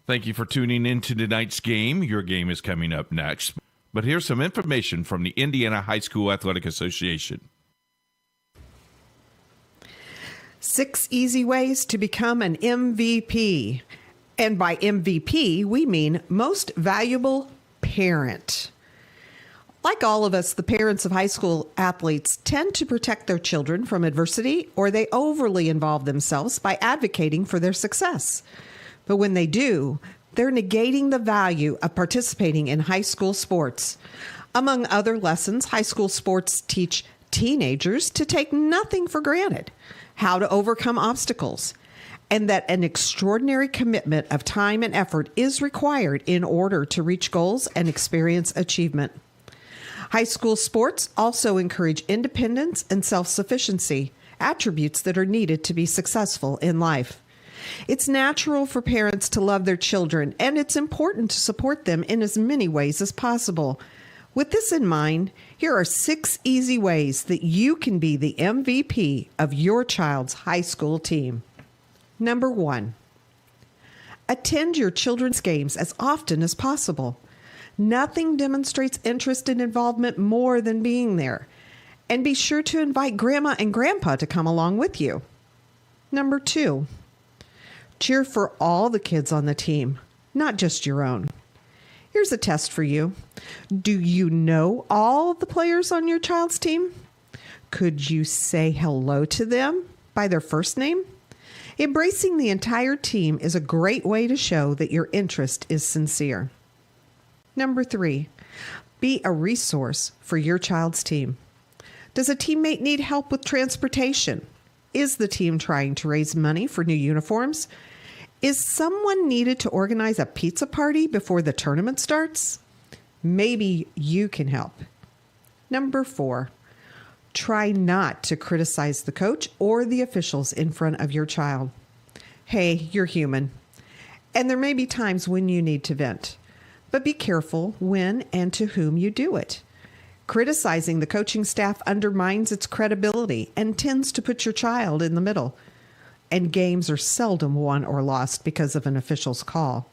Thank you for tuning in to tonight's game. Your game is coming up next. But here's some information from the Indiana High School Athletic Association. 6 easy ways to become an MVP. And by MVP, we mean most valuable parent. Like all of us, the parents of high school athletes tend to protect their children from adversity, or they overly involve themselves by advocating for their success. But when they do, they're negating the value of participating in high school sports. Among other lessons, high school sports teach teenagers to take nothing for granted, how to overcome obstacles, and that an extraordinary commitment of time and effort is required in order to reach goals and experience achievement. High school sports also encourage independence and self-sufficiency, attributes that are needed to be successful in life. It's natural for parents to love their children, and it's important to support them in as many ways as possible. With this in mind, here are 6 easy ways that you can be the MVP of your child's high school team. Number 1, attend your children's games as often as possible. Nothing demonstrates interest and involvement more than being there. And be sure to invite Grandma and Grandpa to come along with you. Number 2, cheer for all the kids on the team, not just your own. Here's a test for you. Do you know all the players on your child's team? Could you say hello to them by their first name? Embracing the entire team is a great way to show that your interest is sincere. Number 3, be a resource for your child's team. Does a teammate need help with transportation? Is the team trying to raise money for new uniforms? Is someone needed to organize a pizza party before the tournament starts? Maybe you can help. Number 4, try not to criticize the coach or the officials in front of your child. Hey, you're human, and there may be times when you need to vent. But be careful when and to whom you do it. Criticizing the coaching staff undermines its credibility and tends to put your child in the middle. And games are seldom won or lost because of an official's call.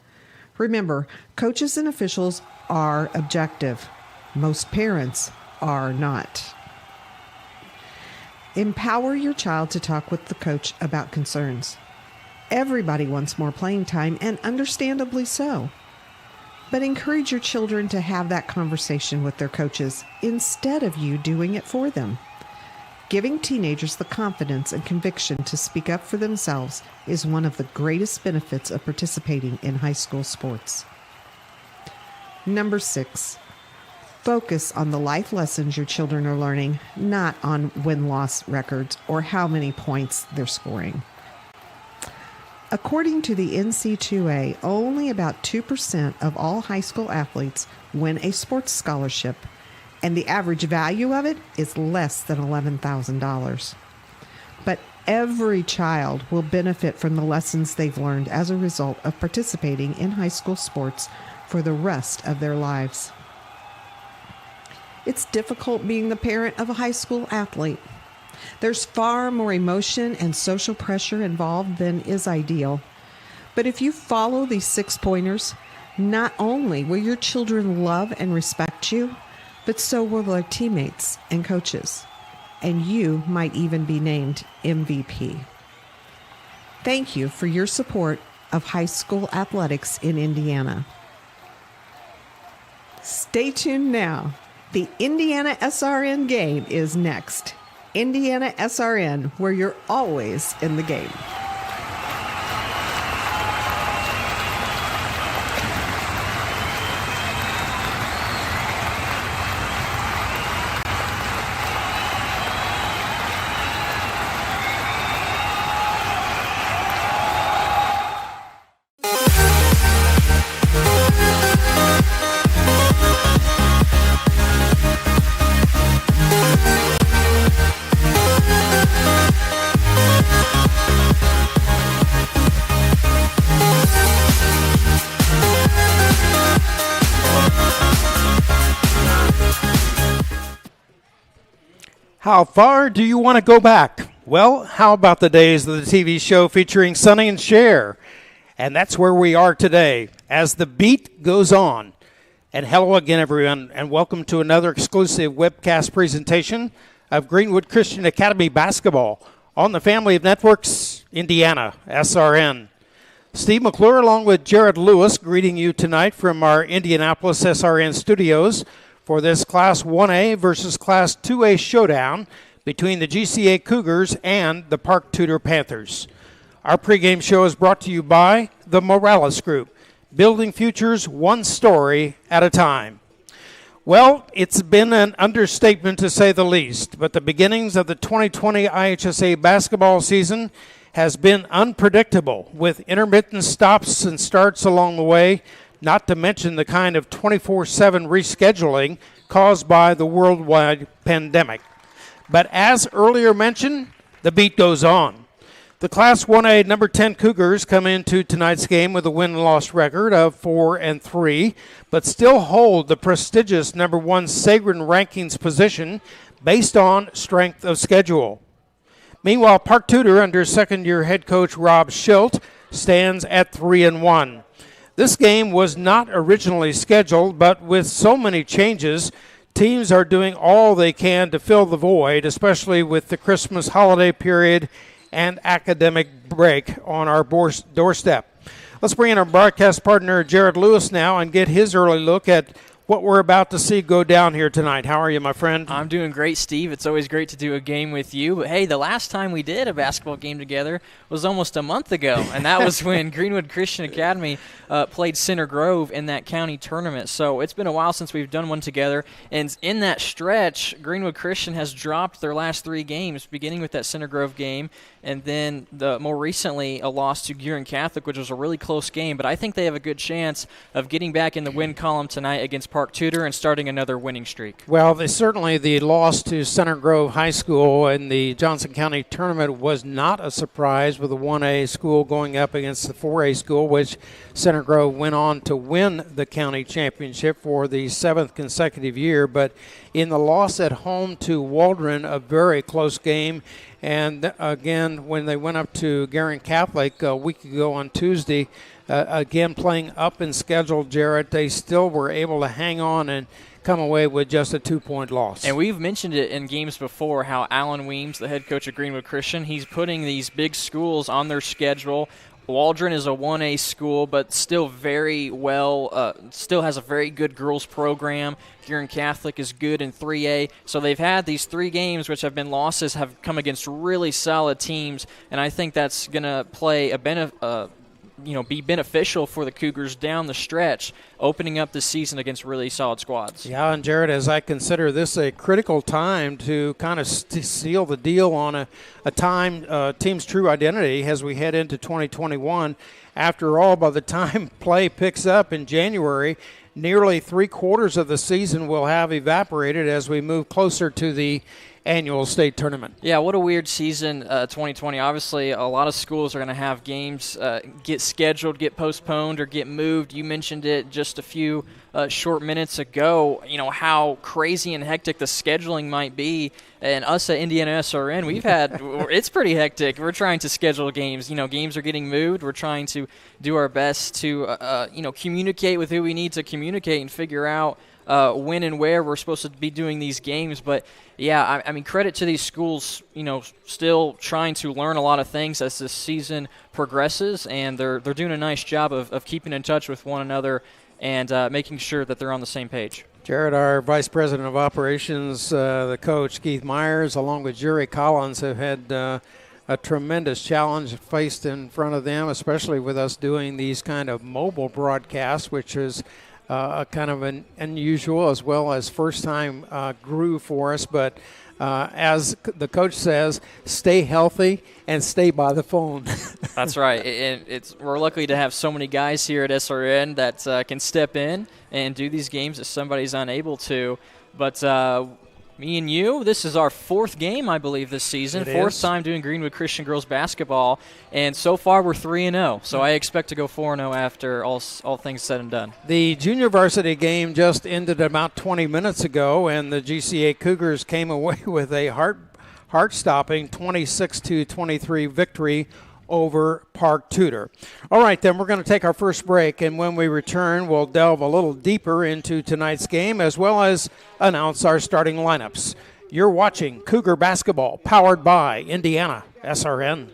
Remember, coaches and officials are objective. Most parents are not. Empower your child to talk with the coach about concerns. Everybody wants more playing time, and understandably so. But encourage your children to have that conversation with their coaches instead of you doing it for them. Giving teenagers the confidence and conviction to speak up for themselves is one of the greatest benefits of participating in high school sports. Number 6, focus on the life lessons your children are learning, not on win-loss records or how many points they're scoring. According to the NC2A, only about 2% of all high school athletes win a sports scholarship, and the average value of it is less than $11,000. But every child will benefit from the lessons they've learned as a result of participating in high school sports for the rest of their lives. It's difficult being the parent of a high school athlete. There's far more emotion and social pressure involved than is ideal. But if you follow these 6 pointers, not only will your children love and respect you, but so will their teammates and coaches. And you might even be named MVP. Thank you for your support of high school athletics in Indiana. Stay tuned now. The Indiana SRN game is next. Indiana SRN, where you're always in the game. How far do you want to go back? Well, how about the days of the TV show featuring Sonny and Cher? And that's where we are today as the beat goes on. And hello again, everyone, and welcome to another exclusive webcast presentation of Greenwood Christian Academy Basketball on the Family of Networks, Indiana, SRN. Steve McClure along with Jared Lewis greeting you tonight from our Indianapolis SRN studios for this Class 1A versus Class 2A showdown between the GCA Cougars and the Park Tudor Panthers. Our pregame show is brought to you by the Morales Group, building futures one story at a time. Well, it's been an understatement to say the least, but the beginnings of the 2020 IHSAA basketball season has been unpredictable with intermittent stops and starts along the way, not to mention the kind of 24/7 rescheduling caused by the worldwide pandemic. But as earlier mentioned, the beat goes on. The Class 1A number 10 Cougars come into tonight's game with a win-loss record of 4-3, but still hold the prestigious number 1 Sagrin rankings position based on strength of schedule. Meanwhile, Park Tudor, under second-year head coach Rob Schilt, stands at 3-1. This game was not originally scheduled, but with so many changes, teams are doing all they can to fill the void, especially with the Christmas holiday period and academic break on our doorstep. Let's bring in our broadcast partner, Jared Lewis, now and get his early look at what we're about to see go down here tonight. How are you, my friend? I'm doing great, Steve. It's always great to do a game with you. But, hey, the last time we did a basketball game together was almost a month ago, and that was when Greenwood Christian Academy played Center Grove in that county tournament. So it's been a while since we've done one together. And in that stretch, Greenwood Christian has dropped their last 3 games, beginning with that Center Grove game, and then more recently a loss to Gearin Catholic, which was a really close game. But I think they have a good chance of getting back in the win column tonight against Park Tudor and starting another winning streak. Well, certainly the loss to Center Grove High School in the Johnson County tournament was not a surprise, with the 1A school going up against the 4A school, which Center Grove went on to win the county championship for the 7th consecutive year. But in the loss at home to Waldron, a very close game. And again, when they went up to Gearin Catholic a week ago on Tuesday, again playing up in schedule, Jarrett, they still were able to hang on and come away with just a 2-point loss. And we've mentioned it in games before, how Alan Weems, the head coach of Greenwood Christian, he's putting these big schools on their schedule. Waldron is a 1A school, but still very well, still has a very good girls program. Gearin Catholic is good in 3A. So they've had these 3 games, which have been losses, have come against really solid teams, and I think that's going to play be beneficial for the Cougars down the stretch, opening up the season against really solid squads. Yeah, and Jared, as I consider this a critical time to kind of seal the deal on a team's true identity as we head into 2021. After all, by the time play picks up in January, nearly 3/4 of the season will have evaporated as we move closer to the annual state tournament. Yeah, what a weird season, 2020. Obviously, a lot of schools are going to have games get scheduled, get postponed, or get moved. You mentioned it just a few short minutes ago, how crazy and hectic the scheduling might be. And us at Indiana SRN, it's pretty hectic. We're trying to schedule games. Games are getting moved. We're trying to do our best to, communicate with who we need to communicate and figure out when and where we're supposed to be doing these games. But yeah, I mean, credit to these schools, still trying to learn a lot of things as this season progresses, and they're doing a nice job of keeping in touch with one another and making sure that they're on the same page. Jared, our Vice President of Operations, the coach, Keith Myers, along with Jerry Collins, have had a tremendous challenge faced in front of them, especially with us doing these kind of mobile broadcasts, which is kind of an unusual as well as first-time groove for us. But as the coach says, stay healthy and stay by the phone. That's right. And we're lucky to have so many guys here at SRN that can step in and do these games if somebody's unable to. But me and you, this is our 4th game, I believe, this season. 4th time doing Greenwood Christian girls basketball, and so far we're 3-0. So I expect to go 4-0 after all things said and done. The junior varsity game just ended about 20 minutes ago, and the GCA Cougars came away with a heart-stopping 26-23 victory over Park Tudor. All right, then we're going to take our first break, and when we return, we'll delve a little deeper into tonight's game as well as announce our starting lineups. You're watching Cougar Basketball, powered by Indiana SRN.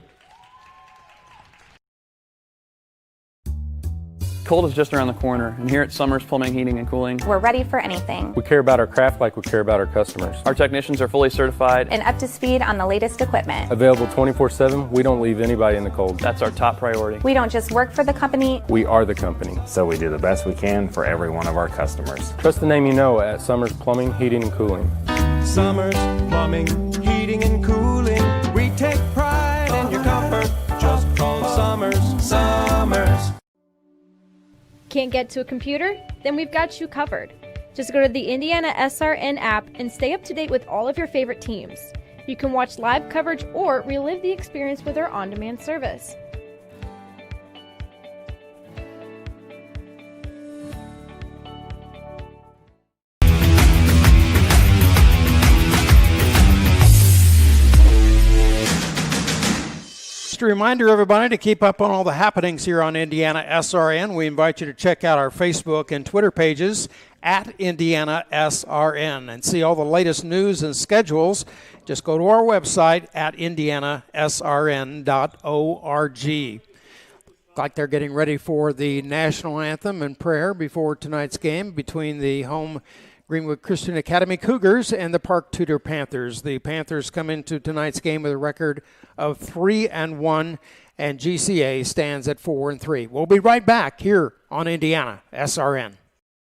Cold is just around the corner, and here at Summers Plumbing, Heating, and Cooling, we're ready for anything. We care about our craft like we care about our customers. Our technicians are fully certified and up to speed on the latest equipment. Available 24/7, we don't leave anybody in the cold. That's our top priority. We don't just work for the company, we are the company. So we do the best we can for every one of our customers. Trust the name you know at Summers Plumbing, Heating, and Cooling. Summers Plumbing, Heating, and Cooling. We take pride in your comfort. Just call Summers. Summers. Can't get to a computer? Then we've got you covered. Just go to the Indiana SRN app and stay up to date with all of your favorite teams. You can watch live coverage or relive the experience with our on-demand service. Just a reminder, everybody, to keep up on all the happenings here on Indiana SRN. We invite you to check out our Facebook and Twitter pages at Indiana SRN and see all the latest news and schedules. Just go to our website at indianasrn.org. Like they're getting ready for the national anthem and prayer before tonight's game between the home Greenwood Christian Academy Cougars and the Park Tudor Panthers. The Panthers come into tonight's game with a record of 3-1, and GCA stands at 4-3. We'll be right back here on Indiana SRN.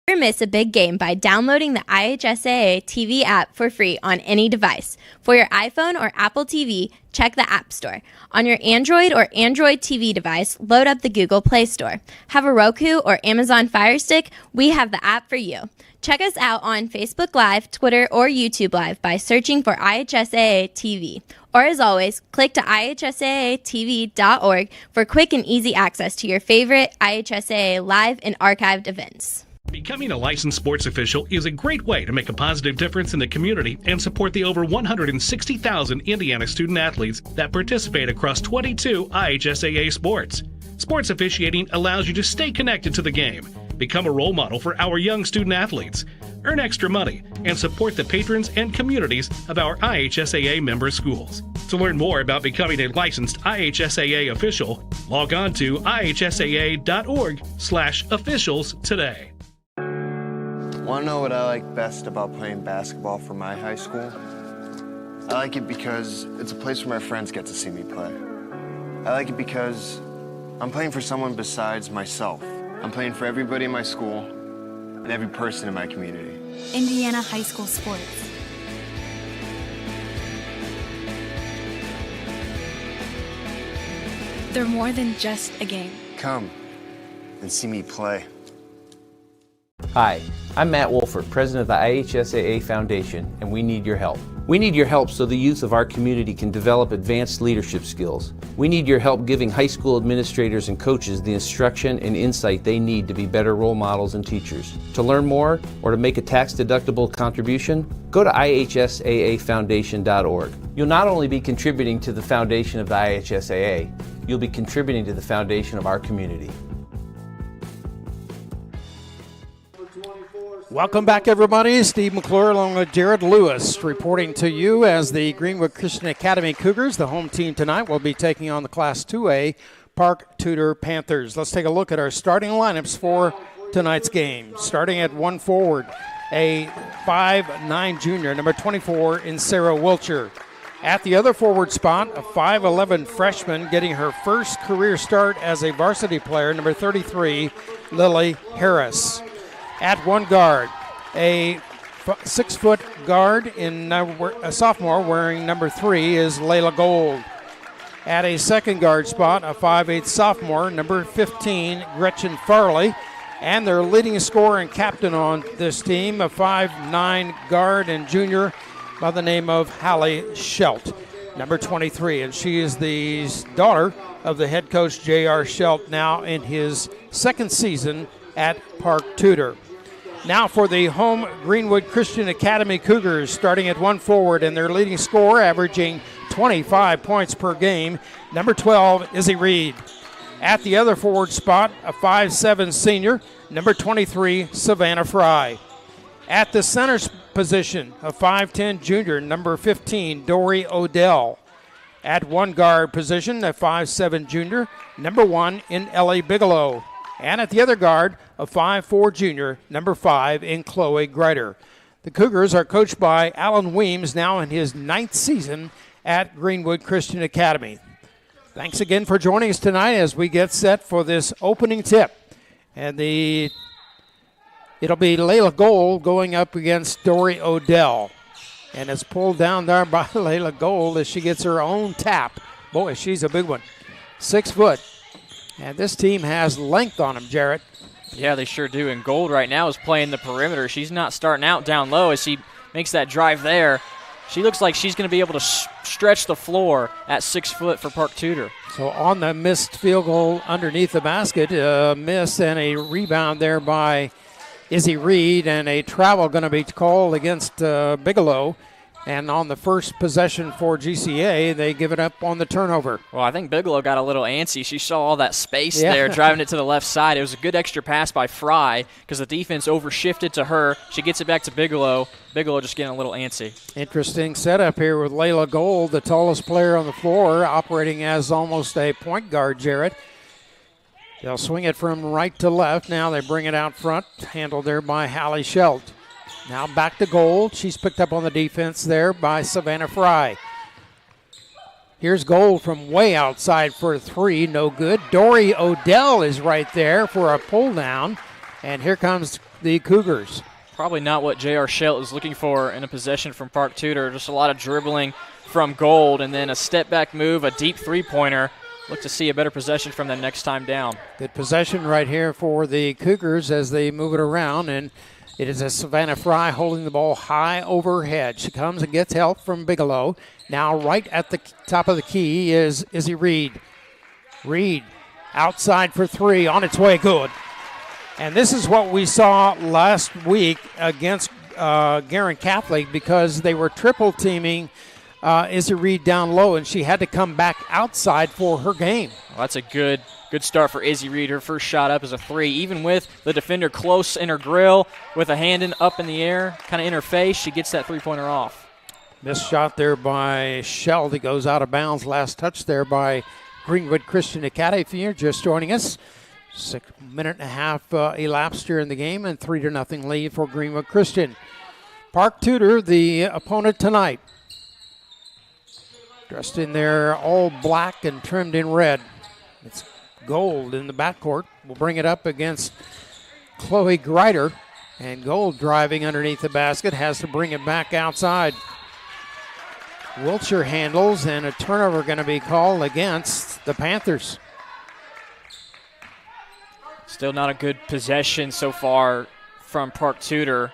Never miss a big game by downloading the IHSAA TV app for free on any device. For your iPhone or Apple TV, check the App Store. On your Android or Android TV device, load up the Google Play Store. Have a Roku or Amazon Fire Stick? We have the app for you. Check us out on Facebook Live, Twitter, or YouTube Live by searching for IHSAA TV. Or as always, click to IHSAATV.org for quick and easy access to your favorite IHSAA live and archived events. Becoming a licensed sports official is a great way to make a positive difference in the community and support the over 160,000 Indiana student athletes that participate across 22 IHSAA sports. Sports officiating allows you to stay connected to the game, become a role model for our young student athletes, earn extra money, and support the patrons and communities of our IHSAA member schools. To learn more about becoming a licensed IHSAA official, log on to ihsaa.org/officials today. Want to know what I like best about playing basketball for my high school? I like it because it's a place where my friends get to see me play. I like it because I'm playing for someone besides myself. I'm playing for everybody in my school and every person in my community. Indiana high school sports. They're more than just a game. Come and see me play. Hi, I'm Matt Wolford, president of the IHSAA Foundation, and we need your help. We need your help so the youth of our community can develop advanced leadership skills. We need your help giving high school administrators and coaches the instruction and insight they need to be better role models and teachers. To learn more or to make a tax-deductible contribution, go to IHSAAFoundation.org. You'll not only be contributing to the foundation of the IHSAA, you'll be contributing to the foundation of our community. Welcome back, everybody. Steve McClure along with Jared Lewis reporting to you as the Greenwood Christian Academy Cougars, the home team tonight, will be taking on the Class 2A Park Tudor Panthers. Let's take a look at our starting lineups for tonight's game. Starting at one forward, a 5'9 junior, number 24 in Sarah Wilcher. At the other forward spot, a 5'11 freshman getting her first career start as a varsity player, number 33, Lily Harris. At one guard, a 6-foot guard in a sophomore wearing number 3 is Layla Gold. At a second guard spot, a 5'8 sophomore, number 15, Gretchen Farley. And their leading scorer and captain on this team, a 5'9 guard and junior by the name of Hallie Schelt, number 23. And she is the daughter of the head coach, J.R. Schelt, now in his second season at Park Tudor. Now for the home Greenwood Christian Academy Cougars, starting at one forward, and their leading scorer, averaging 25 points per game. Number 12, Izzy Reed. At the other forward spot, a 5'7" senior, number 23, Savannah Fry. At the center position, a 5'10" junior, number 15, Dory Odell. At one guard position, a 5'7" junior, number 1 in Ellie Bigelow. And at the other guard, a 5'4" junior, number 5 in Chloe Greider. The Cougars are coached by Alan Weems, now in his 9th season at Greenwood Christian Academy. Thanks again for joining us tonight as we get set for this opening tip. And it'll be Layla Gold going up against Dory Odell. And it's pulled down there by Layla Gold as she gets her own tap. Boy, she's a big one. 6 foot. And this team has length on them, Jarrett. Yeah, they sure do. And Gold right now is playing the perimeter. She's not starting out down low as she makes that drive there. She looks like she's going to be able to stretch the floor at 6 foot for Park Tudor. So on the missed field goal underneath the basket, miss and a rebound there by Izzy Reed, and a travel going to be called against Bigelow. And on the first possession for GCA, they give it up on the turnover. Well, I think Bigelow got a little antsy. She saw all that space there, driving it to the left side. It was a good extra pass by Fry because the defense overshifted to her. She gets it back to Bigelow. Bigelow just getting a little antsy. Interesting setup here with Layla Gold, the tallest player on the floor, operating as almost a point guard, Jarrett. They'll swing it from right to left. Now they bring it out front, handled there by Hallie Schelt. Now back to Gold. She's picked up on the defense there by Savannah Fry. Here's Gold from way outside for a 3. No good. Dory Odell is right there for a pull down. And here comes the Cougars. Probably not what J.R. Schelt is looking for in a possession from Park Tudor. Just a lot of dribbling from Gold and then a step back move, a deep three-pointer. Look to see a better possession from them next time down. Good possession right here for the Cougars as they move it around, and it is a Savannah Fry holding the ball high overhead. She comes and gets help from Bigelow. Now right at the top of the key is Izzy Reed. Reed outside for 3, on its way, good. And this is what we saw last week against Guerin Catholic because they were triple teaming Izzy Reed down low, and she had to come back outside for her game. Well, that's a good start for Izzy Reed. Her first shot up is a 3. Even with the defender close in her grill, with a hand up in the air, kind of in her face, she gets that three-pointer off. Missed shot there by Schelt. It goes out of bounds. Last touch there by Greenwood Christian Academy. If you're just joining us, 6 minute and a half elapsed here in the game, and 3-0 lead for Greenwood Christian. Park Tudor, the opponent tonight. Dressed in there all black and trimmed in red. It's Gold in the backcourt. We'll bring it up against Chloe Greider. And Gold driving underneath the basket, has to bring it back outside. Wiltshire handles, and a turnover going to be called against the Panthers. Still not a good possession so far from Park Tudor.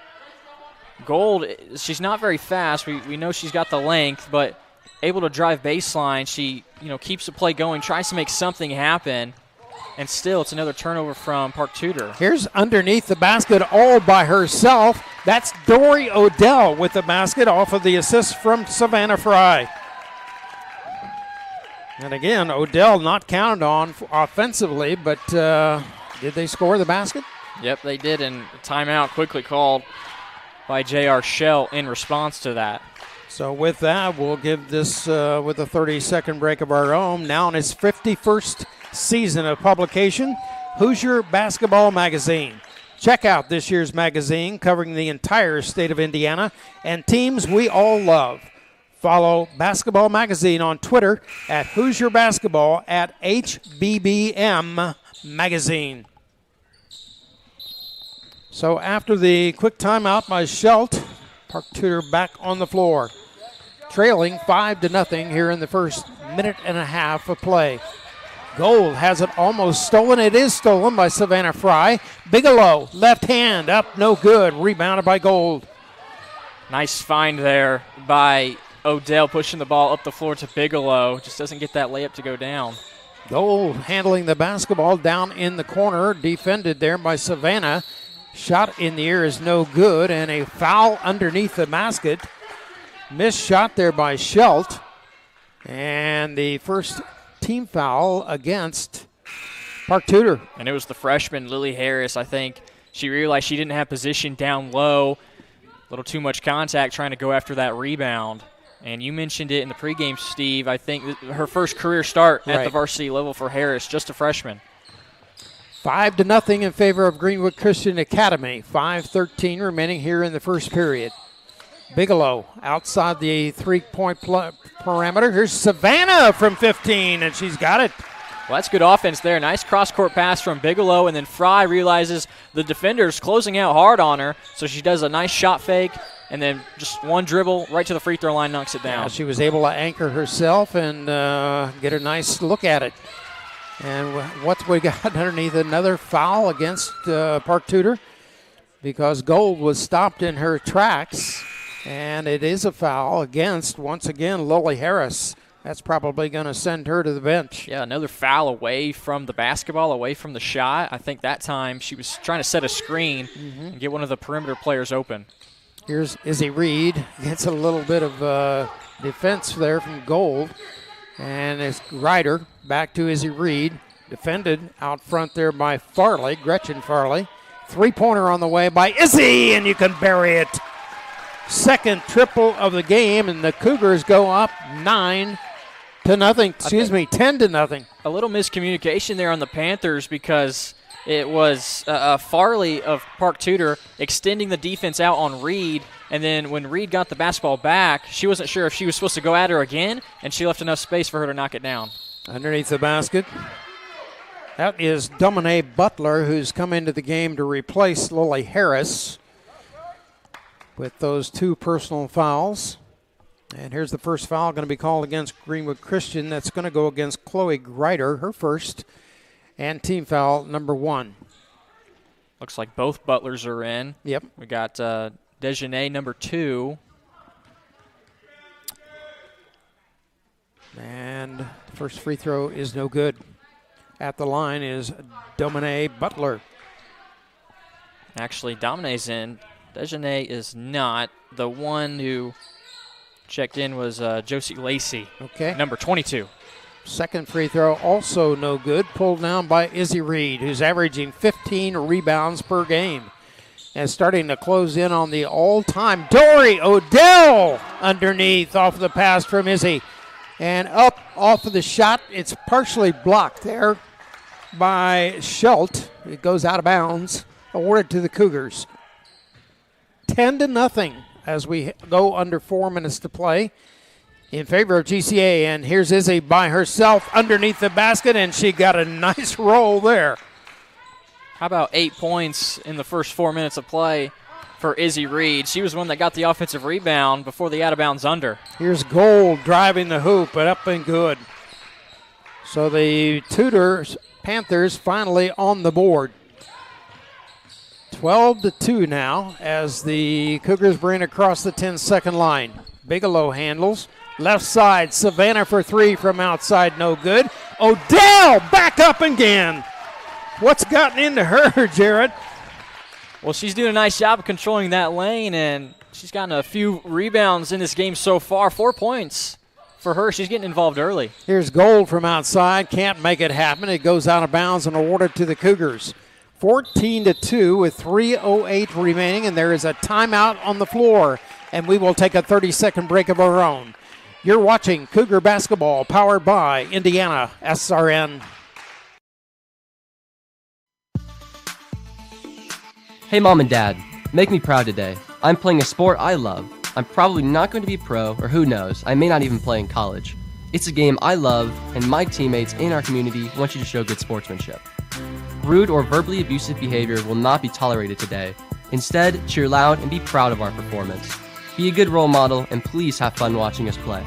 Gold, she's not very fast. We know she's got the length, but able to drive baseline. She, keeps the play going, tries to make something happen, and still it's another turnover from Park Tudor. Here's underneath the basket all by herself. That's Dory Odell with the basket off of the assist from Savannah Fry. And again, Odell not counted on offensively, but did they score the basket? Yep, they did, and a timeout quickly called by J.R. Schelt in response to that. So with that, we'll give this with a 30-second break of our own. Now in its 51st season of publication, Hoosier Basketball Magazine. Check out this year's magazine covering the entire state of Indiana and teams we all love. Follow Basketball Magazine on Twitter at Hoosier Basketball at HBBM Magazine. So after the quick timeout by Schelt, Park Tudor back on the floor, trailing 5-0 here in the first minute and a half of play. Gold has it almost stolen. It is stolen by Savannah Fry. Bigelow, left hand, up, no good. Rebounded by Gold. Nice find there by Odell, pushing the ball up the floor to Bigelow. Just doesn't get that layup to go down. Gold handling the basketball down in the corner, defended there by Savannah. Shot in the air is no good, and a foul underneath the basket. Missed shot there by Schelt. And the first team foul against Park Tudor. And it was the freshman, Lily Harris. I think she realized she didn't have position down low. A little too much contact trying to go after that rebound. And you mentioned it in the pregame, Steve. I think her first career start at the varsity level for Harris, just a freshman. 5-0 in favor of Greenwood Christian Academy. 5:13 remaining here in the first period. Bigelow outside the three-point parameter. Here's Savannah from 15, and she's got it. Well, that's good offense there. Nice cross-court pass from Bigelow, and then Fry realizes the defender's closing out hard on her, so she does a nice shot fake, and then just one dribble right to the free throw line, knocks it down. Yeah, she was able to anchor herself and get a nice look at it. And what we got underneath, another foul against Park Tudor, because Gold was stopped in her tracks, and it is a foul against, once again, Lily Harris. That's probably going to send her to the bench. Yeah, another foul away from the basketball, away from the shot. I think that time she was trying to set a screen and get one of the perimeter players open. Here's Izzy Reed. Gets a little bit of defense there from Gold. And it's Ryder back to Izzy Reed. Defended out front there by Farley, Gretchen Farley. Three-pointer on the way by Izzy, and you can bury it. Second triple of the game, and the Cougars go up 10-0. A little miscommunication there on the Panthers because it was Farley of Park Tudor extending the defense out on Reed, and then when Reed got the basketball back, she wasn't sure if she was supposed to go at her again, and she left enough space for her to knock it down. Underneath the basket, that is Dominique Butler, who's come into the game to replace Lily Harris with those two personal fouls. And here's the first foul going to be called against Greenwood Christian. That's going to go against Chloe Greider, her first, and team foul number 1. Looks like both Butlers are in. Yep. We got Dejanay number 2. And the first free throw is no good. At the line is Dominique Butler. Actually, Dominay's in. Dejanay is not. The one who checked in was Josie Lacey, number 22. Second free throw also no good. Pulled down by Izzy Reed, who's averaging 15 rebounds per game. And starting to close in on the all-time Dory Odell underneath off the pass from Izzy. And up off of the shot. It's partially blocked there by Schultz. It goes out of bounds. Awarded to the Cougars. 10-0 as we go under 4 minutes to play in favor of GCA. And here's Izzy by herself underneath the basket, and she got a nice roll there. How about 8 points in the first 4 minutes of play for Izzy Reed? She was the one that got the offensive rebound before the out-of-bounds under. Here's Gold driving the hoop, but up and good. So the Tudor Panthers finally on the board. 12-2 now as the Cougars bring across the 10-second line. Bigelow handles. Left side, Savannah for 3 from outside, no good. Odell back up again. What's gotten into her, Jared? Well, she's doing a nice job of controlling that lane, and she's gotten a few rebounds in this game so far. 4 points for her. She's getting involved early. Here's Gold from outside. Can't make it happen. It goes out of bounds and awarded to the Cougars. 14-2 with 3:08 remaining, and there is a timeout on the floor, and we will take a 30-second break of our own. You're watching Cougar Basketball, powered by Indiana SRN. Hey Mom and Dad, make me proud today. I'm playing a sport I love. I'm probably not going to be a pro, or who knows, I may not even play in college. It's a game I love, and my teammates in our community want you to show good sportsmanship. Rude or verbally abusive behavior will not be tolerated today. Instead, cheer loud and be proud of our performance. Be a good role model, and please have fun watching us play.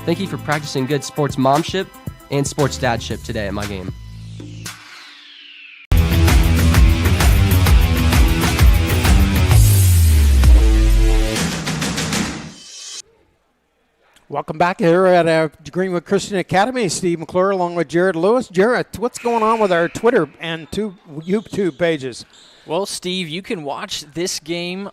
Thank you for practicing good sports momship and sports dadship today at my game. Welcome back here at Greenwood Christian Academy. Steve McClure along with Jared Lewis. Jared, what's going on with our Twitter and YouTube pages? Well, Steve, you can watch this game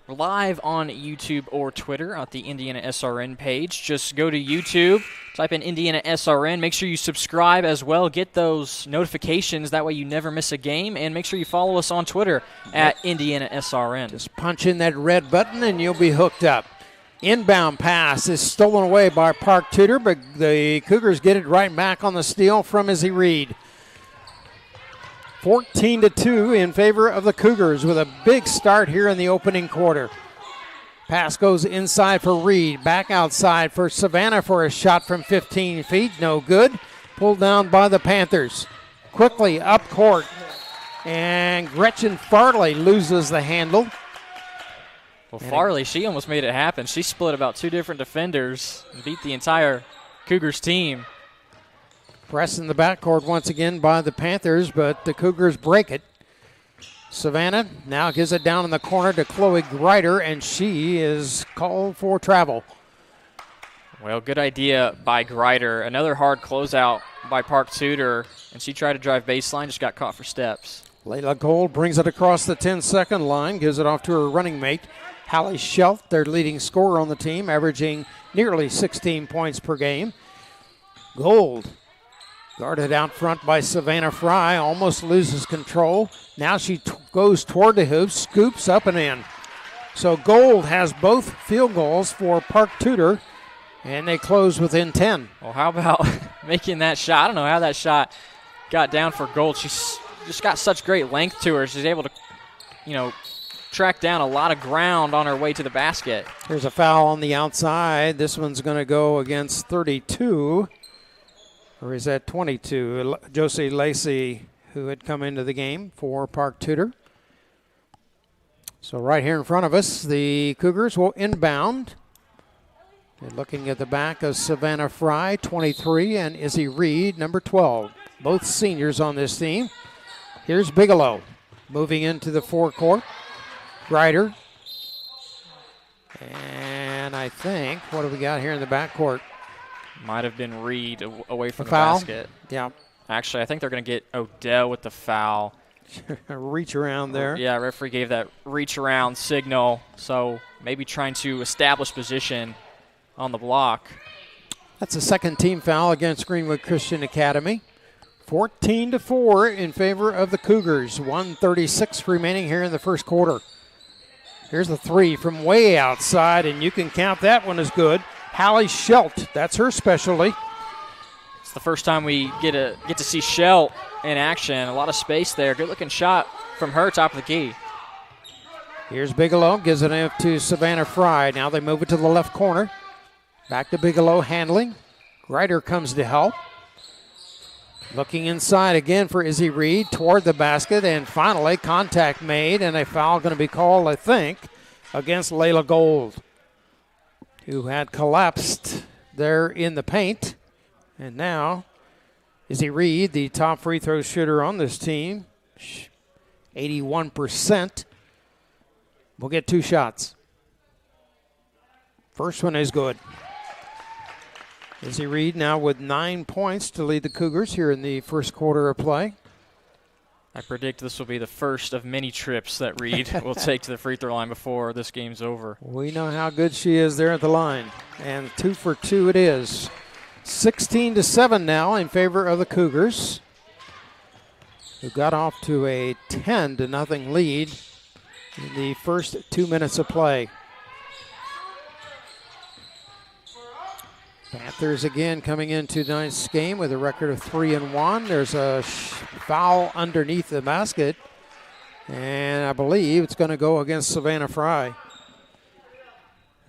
live on YouTube or Twitter at the Indiana SRN page. Just go to YouTube, type in Indiana SRN. Make sure you subscribe as well. Get those notifications. That way you never miss a game. And make sure you follow us on Twitter at Indiana SRN. Just punch in that red button and you'll be hooked up. Inbound pass is stolen away by Park Tudor, but the Cougars get it right back on the steal from Izzy Reed. 14-2 in favor of the Cougars with a big start here in the opening quarter. Pass goes inside for Reed. Back outside for Savannah for a shot from 15 feet. No good. Pulled down by the Panthers. Quickly up court. And Gretchen Farley loses the handle. Well, Farley, she almost made it happen. She split about 2 different defenders and beat the entire Cougars team. Press in the backcourt once again by the Panthers, but the Cougars break it. Savannah now gives it down in the corner to Chloe Greider, and she is called for travel. Well, good idea by Greider. Another hard closeout by Park Tudor, and she tried to drive baseline, just got caught for steps. Layla Gold brings it across the 10-second line, gives it off to her running mate, Hallie Schelt, their leading scorer on the team, averaging nearly 16 points per game. Gold guarded out front by Savannah Fry, almost loses control. Now she goes toward the hoop, scoops up and in. So Gold has both field goals for Park Tudor, and they close within 10. Well, how about making that shot? I don't know how that shot got down for Gold. She's just got such great length to her. She's able to, track down a lot of ground on her way to the basket. There's a foul on the outside. This one's going to go against 32. Or is that 22? Josie Lacey, who had come into the game for Park Tudor. So right here in front of us, the Cougars will inbound. They're looking at the back of Savannah Fry, 23, and Izzy Reed, number 12. Both seniors on this team. Here's Bigelow moving into the forecourt. Greider. And I think, what do we got here in the backcourt? Might have been Reed away from the foul? basket. Yeah. Actually, I think they're going to get Odell with the foul. Reach around there. Yeah, referee gave that reach around signal, so maybe trying to establish position on the block. That's a second team foul against Greenwood Christian Academy. 14-4 in favor of the Cougars. 1:36 remaining here in the first quarter. Here's the three from way outside, and you can count that one as good. Hallie Schelt, that's her specialty. It's the first time we get to see Schelt in action. A lot of space there. Good-looking shot from her, top of the key. Here's Bigelow, gives it up to Savannah Fry. Now they move it to the left corner. Back to Bigelow handling. Greider comes to help. Looking inside again for Izzy Reed toward the basket, and finally contact made, and a foul going to be called, I think, against Layla Gold, who had collapsed there in the paint. And now Izzy Reed, the top free throw shooter on this team, 81%, will get 2 shots. First one is good. Izzy Reed now with 9 points to lead the Cougars here in the first quarter of play. I predict this will be the first of many trips that Reed will take to the free throw line before this game's over. We know how good she is there at the line. And 2 for 2 it is. 16-7 now in favor of the Cougars, who got off to a 10-0 lead in the first 2 minutes of play. Panthers again coming into tonight's game with a record of 3-1. There's a foul underneath the basket, and I believe it's going to go against Savannah Fry.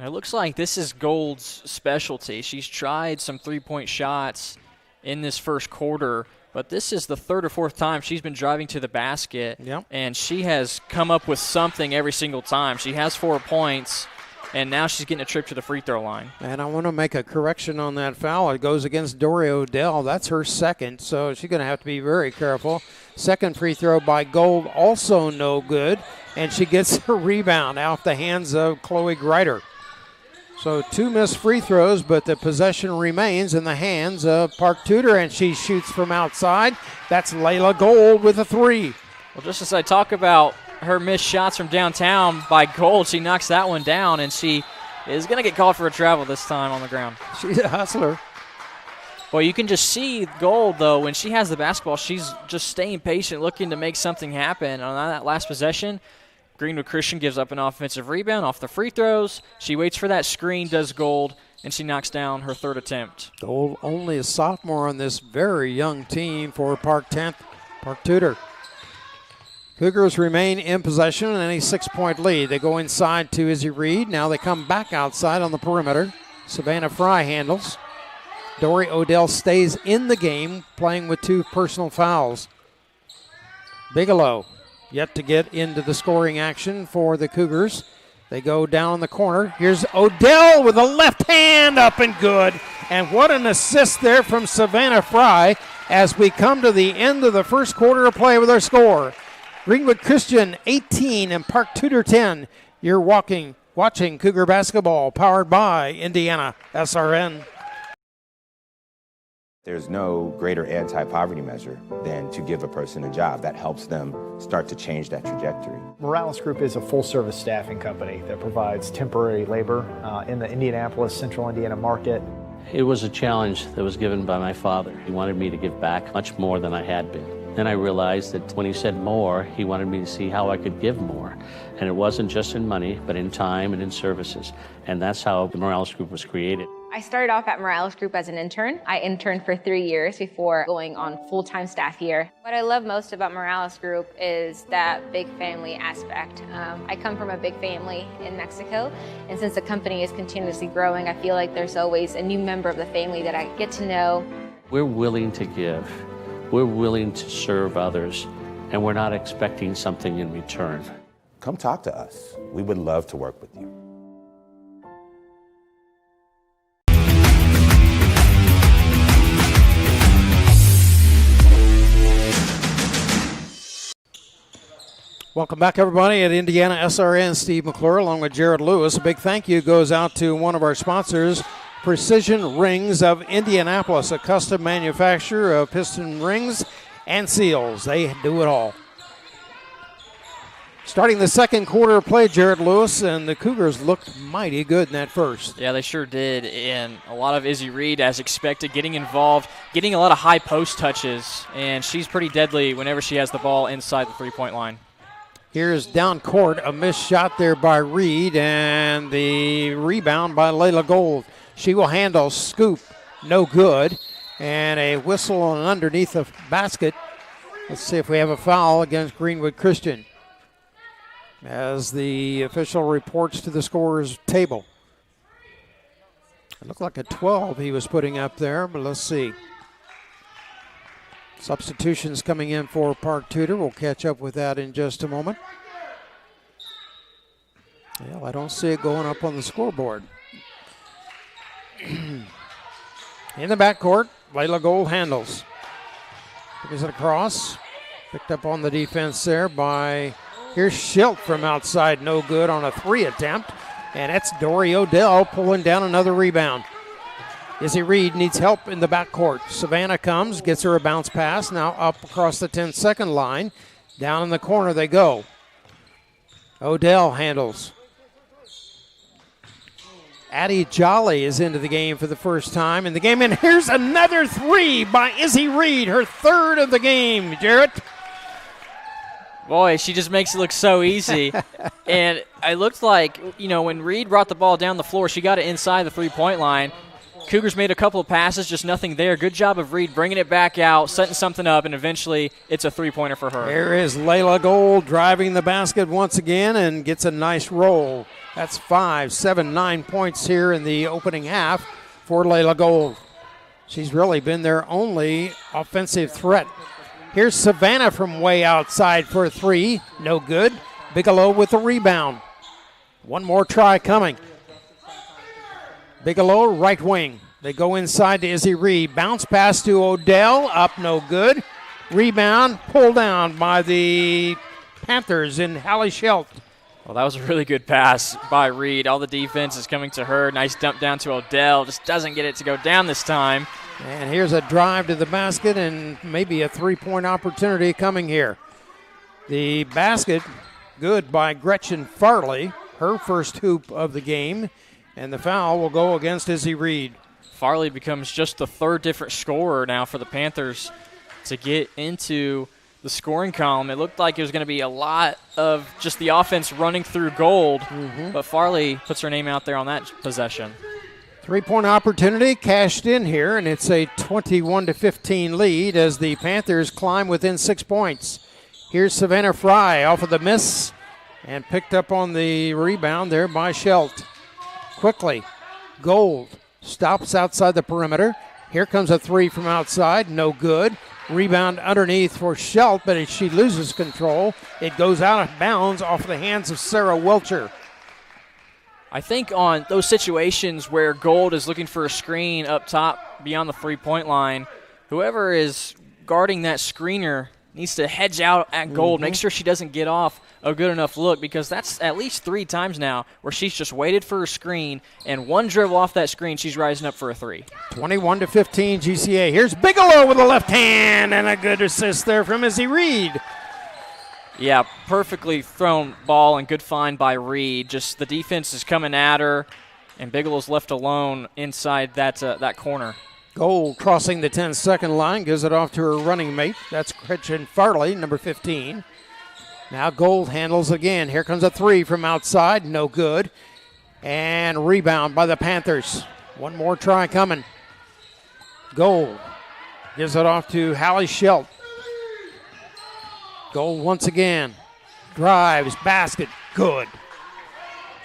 It looks like this is Gold's specialty. She's tried some three-point shots in this first quarter, but this is the third or fourth time she's been driving to the basket, and she has come up with something every single time. She has 4 points, and now she's getting a trip to the free throw line. And I want to make a correction on that foul. It goes against Dory Odell. That's her second, so she's going to have to be very careful. Second free throw by Gold, also no good, and she gets her rebound off the hands of Chloe Greider. So 2 missed free throws, but the possession remains in the hands of Park Tudor, and she shoots from outside. That's Layla Gold with a 3. Well, just as I talk about her missed shots from downtown by Gold. She knocks that one down, and she is going to get called for a travel this time on the ground. She's a hustler. Well, you can just see Gold, though, when she has the basketball, she's just staying patient, looking to make something happen. On that last possession, Greenwood Christian gives up an offensive rebound off the free throws. She waits for that screen, does Gold, and she knocks down her third attempt. Gold only a sophomore on this very young team for Park Tudor. Cougars remain in possession and a 6-point lead. They go inside to Izzy Reed. Now they come back outside on the perimeter. Savannah Fry handles. Dory Odell stays in the game, playing with 2 personal fouls. Bigelow yet to get into the scoring action for the Cougars. They go down the corner. Here's Odell with a left hand up and good. And what an assist there from Savannah Fry as we come to the end of the first quarter of play with our score. Greenwood Christian 18 and Park Tudor 10. You're watching Cougar basketball powered by Indiana SRN. There's no greater anti-poverty measure than to give a person a job. That helps them start to change that trajectory. Morales Group is a full-service staffing company that provides temporary labor in the Indianapolis, Central Indiana market. It was a challenge that was given by my father. He wanted me to give back much more than I had been. Then I realized that when he said more, he wanted me to see how I could give more. And it wasn't just in money, but in time and in services. And that's how the Morales Group was created. I started off at Morales Group as an intern. I interned for 3 years before going on full-time staff here. What I love most about Morales Group is that big family aspect. I come from a big family in Mexico, and since the company is continuously growing, I feel like there's always a new member of the family that I get to know. We're willing to give. We're willing to serve others, and we're not expecting something in return. Come talk to us. We would love to work with you. Welcome back, everybody, at Indiana SRN. Steve McClure along with Jared Lewis. A big thank you goes out to one of our sponsors, Precision Rings of Indianapolis, a custom manufacturer of piston rings and seals. They do it all. Starting the second quarter of play, Jared Lewis, and the Cougars looked mighty good in that first. Yeah, they sure did, and a lot of Izzy Reed, as expected, getting involved, getting a lot of high post touches, and she's pretty deadly whenever she has the ball inside the three-point line. Here's down court, a missed shot there by Reed, and the rebound by Layla Gold. She will handle, scoop, no good, and a whistle on underneath the basket. Let's see if we have a foul against Greenwood Christian, as the official reports to the scorer's table. It looked like a 12 he was putting up there, but let's see. Substitutions coming in for Park Tudor. We'll catch up with that in just a moment. Well, I don't see it going up on the scoreboard. In the backcourt, Layla Gold handles. Brings it across. Picked up on the defense there by, here's Schilt from outside, no good on a 3 attempt. And that's Dory Odell pulling down another rebound. Izzy Reed needs help in the backcourt. Savannah comes, gets her a bounce pass, now up across the 10-second line. Down in the corner they go. Odell handles. Addie Jolly is into the game for the first time in the game, and here's another 3 by Izzy Reed, her third of the game. Jarrett? Boy, she just makes it look so easy. And it looked like, when Reed brought the ball down the floor, she got it inside the three-point line. Cougars made a couple of passes, just nothing there. Good job of Reed bringing it back out, setting something up, and eventually it's a three-pointer for her. There is Layla Gold driving the basket once again and gets a nice roll. That's 5, 7, 9 points here in the opening half for Layla Gold. She's really been their only offensive threat. Here's Savannah from way outside for a 3. No good. Bigelow with the rebound. One more try coming. Bigelow, right wing. They go inside to Izzy Reed. Bounce pass to Odell. Up, no good. Rebound, pulled down by the Panthers in Hallie Schilt. Well, that was a really good pass by Reed. All the defense is coming to her. Nice dump down to Odell. Just doesn't get it to go down this time. And here's a drive to the basket and maybe a three-point opportunity coming here. The basket Good by Gretchen Farley, her first hoop of the game. And the foul will go against Izzy Reed. Farley becomes just the third different scorer now for the Panthers to get into the scoring column. It looked like it was going to be a lot of just the offense running through Gold, but Farley puts her name out there on that possession. 3-point opportunity cashed in here, and it's a 21-15 lead as the Panthers climb within 6 points. Here's Savannah Fry off of the miss and picked up on the rebound there by Schelt. Quickly, Gold stops outside the perimeter. Here comes a three from outside, no good. Rebound underneath for Schelt, but as she loses control, it goes out of bounds off the hands of Sarah Welcher. I think on those situations where Gold is looking for a screen up top beyond the three-point line, whoever is guarding that screener needs to hedge out at Gold, make sure she doesn't get off a good enough look, because that's at least 3 times now where she's just waited for a screen, and one dribble off that screen, she's rising up for a three. 21-15 GCA. Here's Bigelow with a left hand and a good assist there from Izzy Reed. Yeah, perfectly thrown ball and good find by Reed. Just the defense is coming at her, and Bigelow's left alone inside that corner. Gold crossing the 10-second line, gives it off to her running mate. That's Gretchen Farley, number 15. Now Gold handles again. Here comes a three from outside, no good. And rebound by the Panthers. One more try coming. Gold gives it off to Hallie Schelt. Gold once again. Drives, basket, good.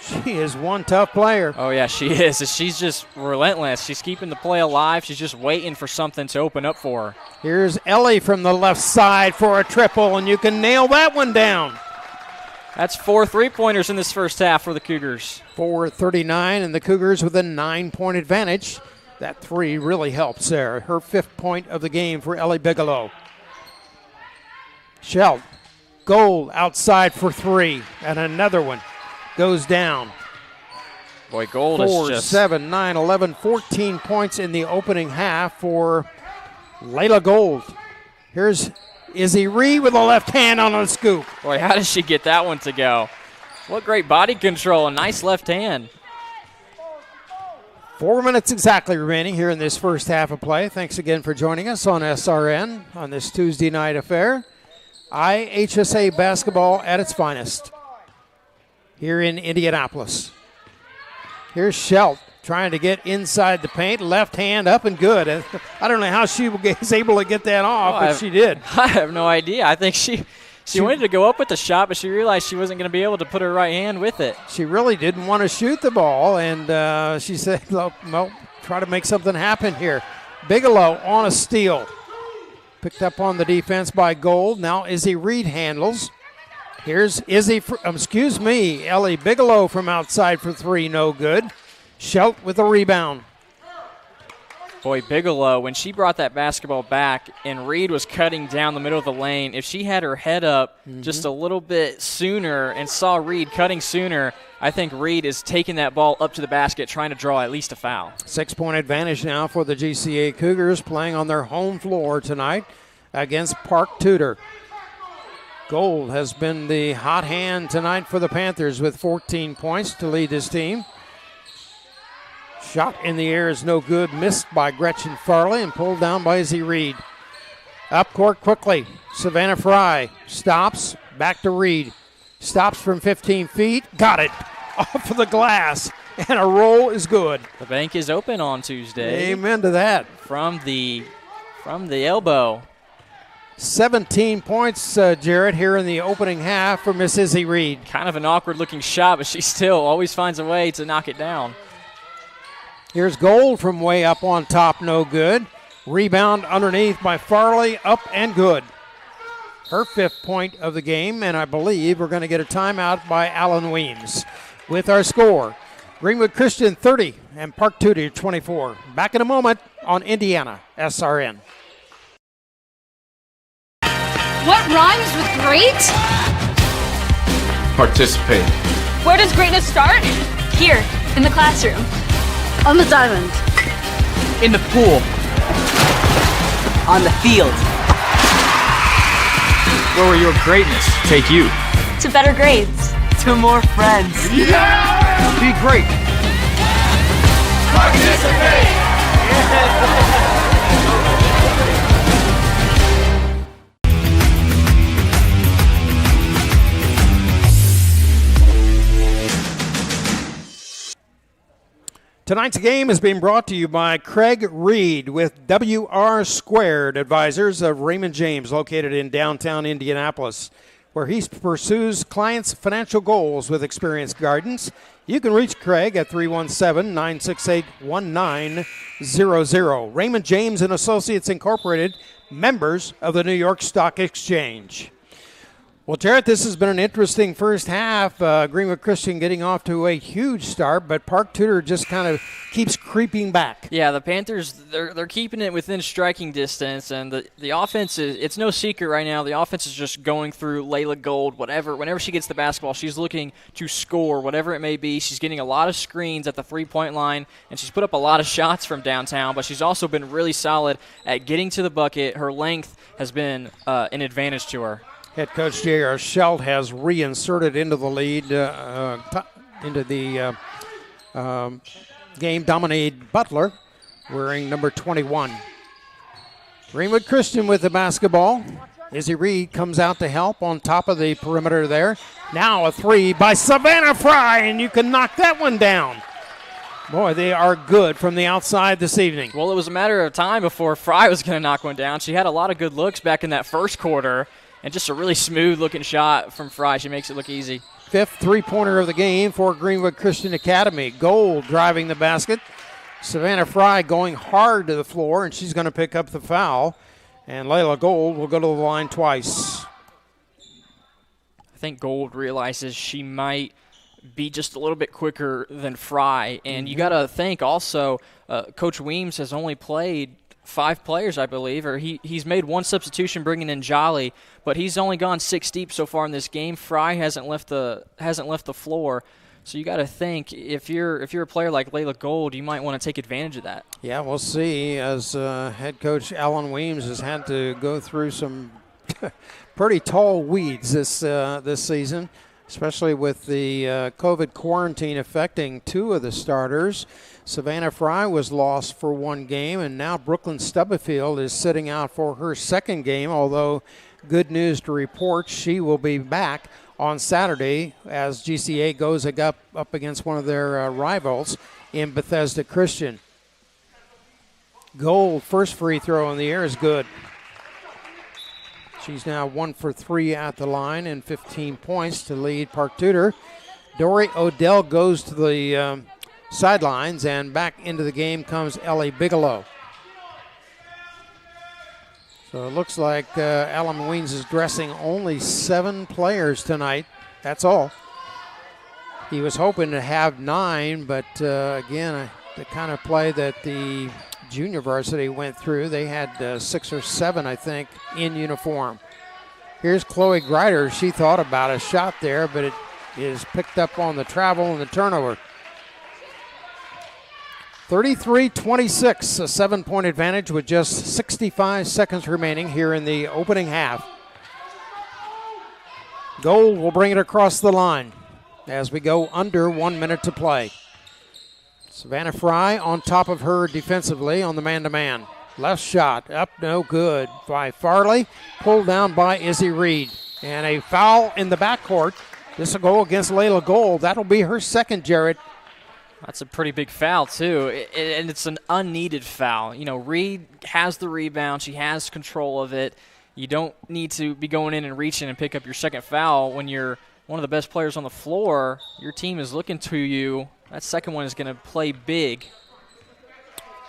She is one tough player. Oh, yeah, she is. She's just relentless. She's keeping the play alive. She's just waiting for something to open up for her. Here's Ellie from the left side for a triple, and you can nail that one down. That's 4 3-pointers in this first half for the Cougars. 4:39, and the Cougars with a 9-point advantage. That three really helps there. Her 5th point of the game for Ellie Bigelow. Schelt, Gold outside for three, and another one goes down. Boy, Gold 4, is just 7, 9, 11, 14 points in the opening half for Layla Gold. Here's Izzy Reed with a left hand on a scoop. Boy, how does she get that one to go? What great body control, a nice left hand. 4 minutes exactly remaining here in this first half of play. Thanks again for joining us on SRN on this Tuesday night affair. IHSAA basketball at its finest here in Indianapolis. Here's Schelt trying to get inside the paint. Left hand up and good. I don't know how she was able to get that off, but she did. I have no idea. I think she wanted to go up with the shot, but she realized she wasn't going to be able to put her right hand with it. She really didn't want to shoot the ball, and she said, well, try to make something happen here. Bigelow on a steal. Picked up on the defense by Gold. Now Izzy Reed handles. Here's Ellie Bigelow from outside for three, no good. Schelt with a rebound. Boy, Bigelow, when she brought that basketball back and Reed was cutting down the middle of the lane, if she had her head up just a little bit sooner and saw Reed cutting sooner, I think Reed is taking that ball up to the basket, trying to draw at least a foul. 6-point advantage now for the GCA Cougars, playing on their home floor tonight against Park Tudor. Gold has been the hot hand tonight for the Panthers with 14 points to lead this team. Shot in the air is no good, missed by Gretchen Farley and pulled down by Izzy Reed. Up court quickly, Savannah Fry stops, back to Reed. Stops from 15 feet, got it off of the glass, and a roll is good. The bank is open on Tuesday. Amen to that. From the elbow. 17 points, Jarrett, here in the opening half for Miss Izzy Reed. Kind of an awkward-looking shot, but she still always finds a way to knock it down. Here's Gold from way up on top, no good. Rebound underneath by Farley, up and good. Her 5th point of the game, and I believe we're going to get a timeout by Alan Weems. With our score, Greenwood Christian 30 and Park Tudor 24. Back in a moment on Indiana SRN. What rhymes with great? Participate. Where does greatness start? Here, in the classroom. On the diamond. In the pool. On the field. Where will your greatness take you? To better grades. To more friends. Yeah! Be great. Participate! Tonight's game is being brought to you by Craig Reed with WR Squared Advisors of Raymond James, located in downtown Indianapolis, where he pursues clients' financial goals with experienced guidance. You can reach Craig at 317-968-1900. Raymond James and Associates Incorporated, members of the New York Stock Exchange. Well, Jarrett, this has been an interesting first half. Greenwood Christian getting off to a huge start, but Park Tudor just kind of keeps creeping back. Yeah, the Panthers, they're keeping it within striking distance, and the offense it's no secret right now. The offense is just going through Layla Gold, whenever she gets the basketball, she's looking to score, whatever it may be. She's getting a lot of screens at the three-point line, and she's put up a lot of shots from downtown, but she's also been really solid at getting to the bucket. Her length has been an advantage to her. Head coach J.R. Schelt has reinserted into the lead, into the game, Dominique Butler, wearing number 21. Greenwood Christian with the basketball. Izzy Reed comes out to help on top of the perimeter there. Now a three by Savannah Fry, and you can knock that one down. Boy, they are good from the outside this evening. Well, it was a matter of time before Fry was going to knock one down. She had a lot of good looks back in that first quarter. And just a really smooth-looking shot from Fry. She makes it look easy. Fifth three-pointer of the game for Greenwood Christian Academy. Gold driving the basket. Savannah Fry going hard to the floor, and she's going to pick up the foul. And Layla Gold will go to the line twice. I think Gold realizes she might be just a little bit quicker than Fry. And you got to think also, Coach Weems has only played 5 players, I believe, or he's made one substitution bringing in Jolly, but he's only gone 6 deep so far in this game. Fry hasn't left the floor, so you got to think if you're a player like Layla Gold, you might want to take advantage of that. Yeah, we'll see. As head coach Alan Weems has had to go through some pretty tall weeds this season, especially with the COVID quarantine affecting 2 of the starters. Savannah Fry was lost for 1 game, and now Brooklyn Stubblefield is sitting out for her 2nd game, although good news to report, she will be back on Saturday as GCA goes up against one of their rivals in Bethesda Christian. Gold, first free throw in the air is good. She's now 1 for 3 at the line and 15 points to lead Park Tudor. Dory Odell goes to the sidelines, and back into the game comes Ellie Bigelow. So it looks like Alan Weems is dressing only 7 players tonight. That's all. He was hoping to have 9, but again, the kind of play that the junior varsity went through, they had 6 or 7, I think, in uniform. Here's Chloe Greider. She thought about a shot there, but it is picked up on the travel and the turnover. 33-26, a 7-point advantage with just 65 seconds remaining here in the opening half. Gold will bring it across the line as we go under 1 minute to play. Savannah Fry on top of her defensively on the man-to-man. Left shot, up, no good by Farley. Pulled down by Izzy Reed. And a foul in the backcourt. This will go against Layla Gold. That'll be her 2nd, Jarrett. That's a pretty big foul, too, and it's an unneeded foul. You know, Reed has the rebound. She has control of it. You don't need to be going in and reaching and pick up your 2nd foul when you're one of the best players on the floor. Your team is looking to you. That 2nd one is going to play big.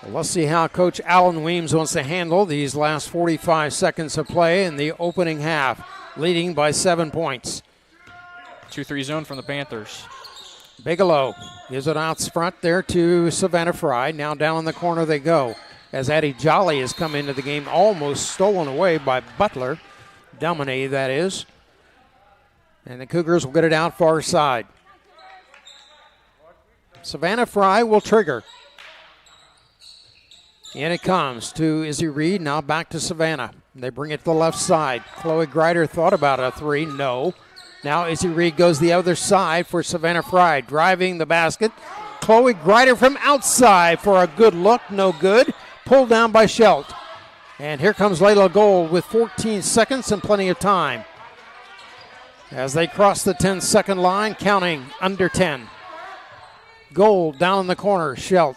Well, let's see how Coach Alan Weems wants to handle these last 45 seconds of play in the opening half, leading by 7 points. 2-3 zone from the Panthers. Bigelow gives it out front there to Savannah Fry. Now down in the corner they go as Addie Jolly has come into the game, almost stolen away by Butler. Domine, that is. And the Cougars will get it out far side. Savannah Fry will trigger. And it comes to Izzy Reed, now back to Savannah. They bring it to the left side. Chloe Greider thought about a 3, no. Now Izzy Reed goes the other side for Savannah Fry. Driving the basket. Chloe Greider from outside for a good look. No good. Pulled down by Schelt. And here comes Layla Gold with 14 seconds and plenty of time. As they cross the 10-second line, counting under 10. Gold down in the corner. Schelt.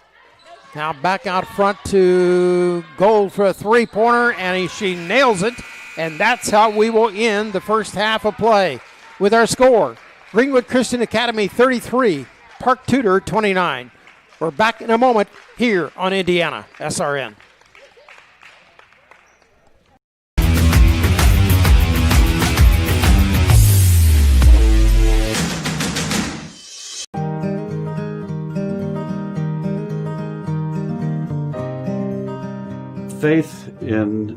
Now back out front to Gold for a three-pointer, and she nails it. And that's how we will end the first half of play with our score. Greenwood Christian Academy 33, Park Tudor 29. We're back in a moment here on Indiana SRN. Faith in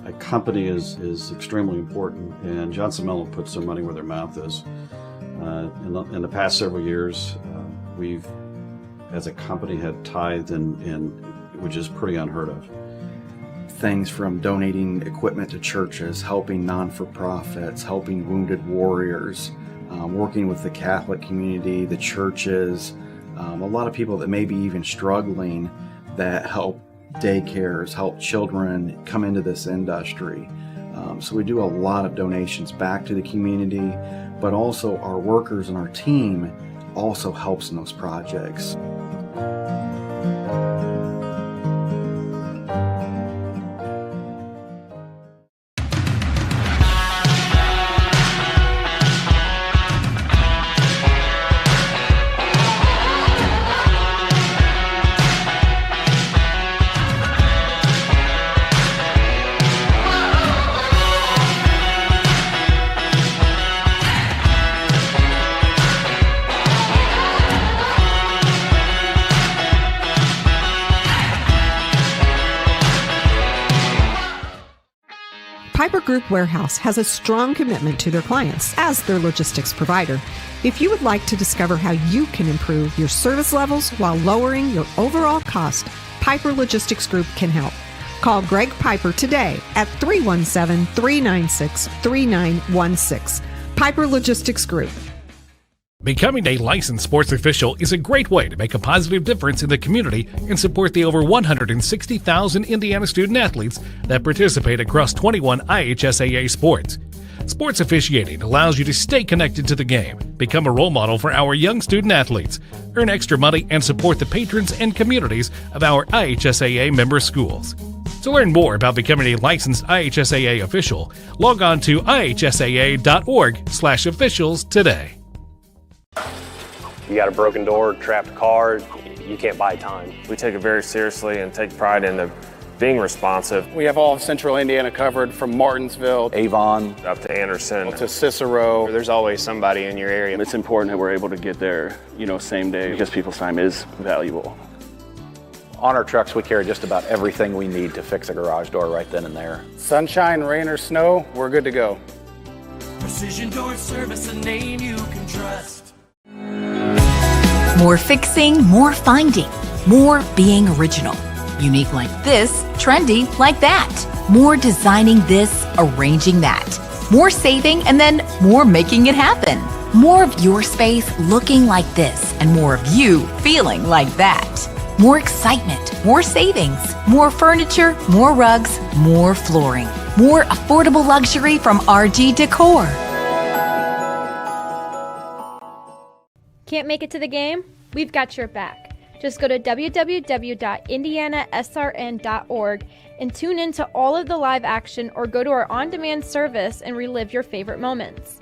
a company is extremely important, and Johnson Mellon puts their money where their mouth is. In the past several years, we've, as a company, had tithed, which is pretty unheard of. Things from donating equipment to churches, helping non-for-profits, helping wounded warriors, working with the Catholic community, the churches, a lot of people that may be even struggling that help daycares, help children come into this industry. So we do a lot of donations back to the community, but also our workers and our team also helps in those projects. Piper Group Warehouse has a strong commitment to their clients as their logistics provider. If you would like to discover how you can improve your service levels while lowering your overall cost, Piper Logistics Group can help. Call Greg Piper today at 317-396-3916. Piper Logistics Group. Becoming a licensed sports official is a great way to make a positive difference in the community and support the over 160,000 Indiana student athletes that participate across 21 IHSAA sports. Sports officiating allows you to stay connected to the game, become a role model for our young student athletes, earn extra money, and support the patrons and communities of our IHSAA member schools. To learn more about becoming a licensed IHSAA official, log on to ihsaa.org/officials today. You got a broken door, trapped car, you can't buy time. We take it very seriously and take pride in being responsive. We have all of Central Indiana covered from Martinsville, Avon, up to Anderson, to Cicero. There's always somebody in your area. It's important that we're able to get there, same day, because people's time is valuable. On our trucks, we carry just about everything we need to fix a garage door right then and there. Sunshine, rain, or snow, we're good to go. Precision Door Service, a name you can trust. More fixing, more finding, more being original. Unique like this, trendy like that. More designing this, arranging that. More saving, and then more making it happen. More of your space looking like this, and more of you feeling like that. More excitement, more savings, more furniture, more rugs, more flooring. More affordable luxury from RG Decor. Can't make it to the game? We've got your back. Just go to www.indianasrn.org and tune in to all of the live action, or go to our on-demand service and relive your favorite moments.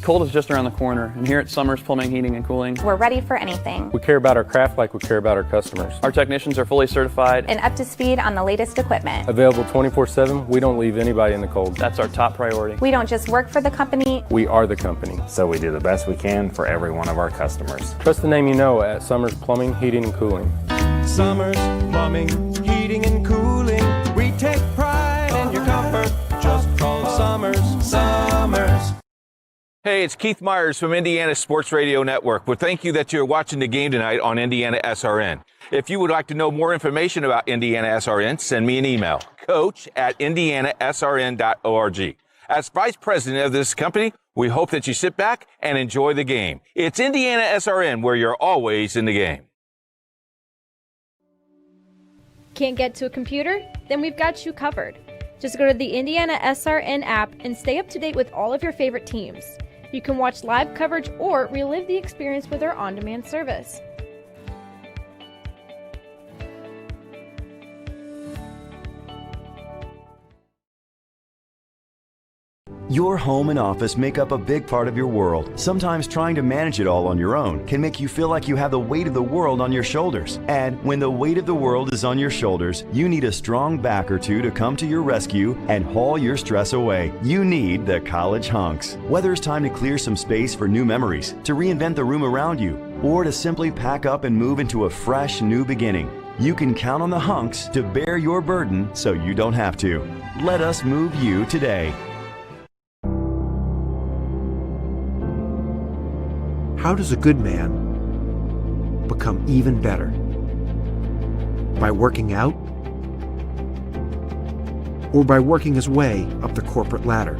Cold is just around the corner, and here at Summers Plumbing, Heating, and Cooling, we're ready for anything. we care about our craft like we care about our customers. Our technicians are fully certified And up to speed on the latest equipment. available 24/7. We don't leave anybody in the cold. That's our top priority. We don't just work for the company. We are the company. So we do the best we can for every one of our customers. Trust the name you know at Summers Plumbing, Heating, and Cooling. Summers Plumbing, Heating, and Cooling. We take pride in your comfort. Just call Summers. Summers. Hey, it's Keith Myers from Indiana Sports Radio Network. Well, thank you that you're watching the game tonight on Indiana SRN. If you would like to know more information about Indiana SRN, send me an email, coach@indianasrn.org. As vice president of this company, we hope that you sit back and enjoy the game. It's Indiana SRN, where you're always in the game. Can't get to a computer? Then we've got you covered. Just go to the Indiana SRN app and stay up to date with all of your favorite teams. You can watch live coverage or relive the experience with our on-demand service. Your home and office make up a big part of your world. Sometimes trying to manage it all on your own can make you feel like you have the weight of the world on your shoulders. And when the weight of the world is on your shoulders, you need a strong back or two to come to your rescue and haul your stress away. You need the College Hunks. Whether it's time to clear some space for new memories, to reinvent the room around you, or to simply pack up and move into a fresh new beginning, you can count on the Hunks to bear your burden so you don't have to. Let us move you today. How does a good man become even better? By working out? Or by working his way up the corporate ladder?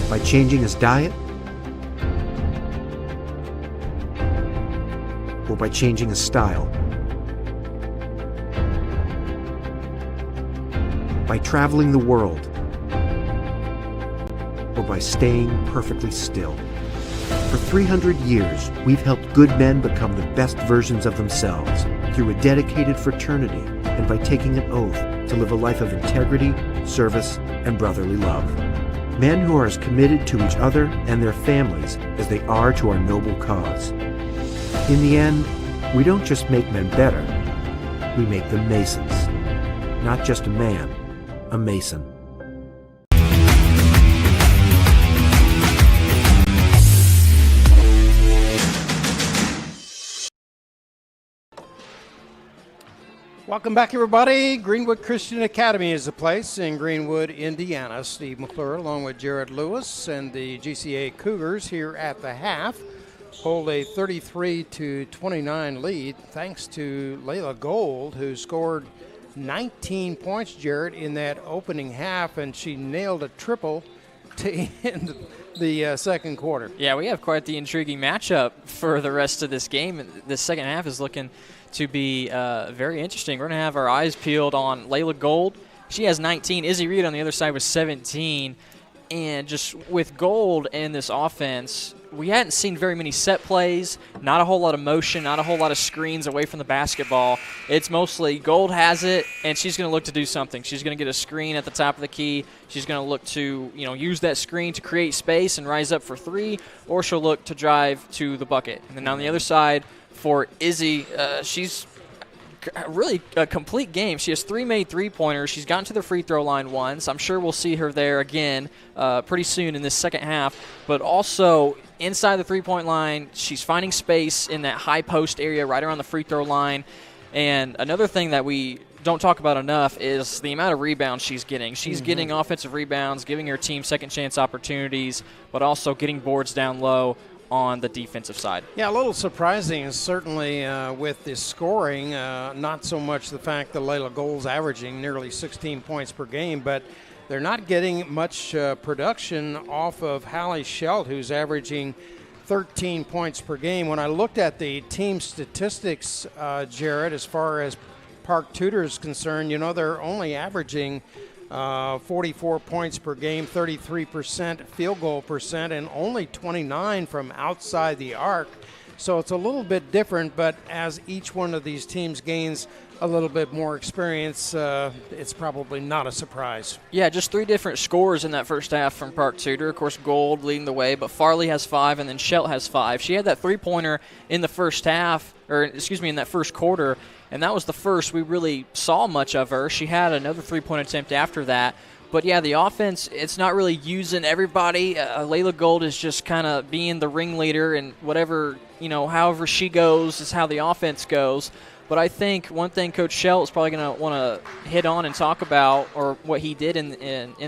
By changing his diet? Or by changing his style? By traveling the world? Or by staying perfectly still? For 300 years, we've helped good men become the best versions of themselves through a dedicated fraternity and by taking an oath to live a life of integrity, service, and brotherly love. Men who are as committed to each other and their families as they are to our noble cause. In the end, we don't just make men better, we make them Masons. Not just a man, a Mason. Welcome back, everybody. Greenwood Christian Academy is the place in Greenwood, Indiana. Steve McClure, along with Jared Lewis and the GCA Cougars here at the half, hold a 33-29 lead thanks to Layla Gold, who scored 19 points, Jared, in that opening half, and she nailed a triple to end the second quarter. Yeah, we have quite the intriguing matchup for the rest of this game. The second half is looking to be very interesting. We're going to have our eyes peeled on Layla Gold. She has 19. Izzy Reed on the other side with 17. And just with Gold in this offense, we hadn't seen very many set plays, not a whole lot of motion, not a whole lot of screens away from the basketball. It's mostly Gold has it, and she's going to look to do something. She's going to get a screen at the top of the key. She's going to look to, use that screen to create space and rise up for three, or she'll look to drive to the bucket. And then on the other side, for Izzy, she's really a complete game. She has 3 made three-pointers. She's gotten to the free throw line once. I'm sure we'll see her there again pretty soon in this second half. But also inside the three-point line, she's finding space in that high post area right around the free throw line. And another thing that we don't talk about enough is the amount of rebounds she's getting. She's getting offensive rebounds, giving her team second-chance opportunities, but also getting boards down low on the defensive side. Yeah, a little surprising, certainly with this scoring, not so much the fact that Layla Gold's averaging nearly 16 points per game, but they're not getting much production off of Hallie Schelt, who's averaging 13 points per game. When I looked at the team statistics, Jared, as far as Park Tudor is concerned, they're only averaging 44 points per game, 33% field goal percent, and only 29 from outside the arc. So it's a little bit different, but as each one of these teams gains a little bit more experience, it's probably not a surprise. Yeah, just 3 different scores in that first half from Park Tudor. Of course, Gold leading the way, but Farley has 5 and then Schelt has 5. She had that 3-pointer in the first half, in that first quarter, and that was the first we really saw much of her. She had another 3-point attempt after that. But, yeah, the offense, it's not really using everybody. Layla Gold is just kind of being the ringleader, and whatever, however she goes is how the offense goes. But I think one thing Coach Schelt is probably going to want to hit on and talk about, or what he did in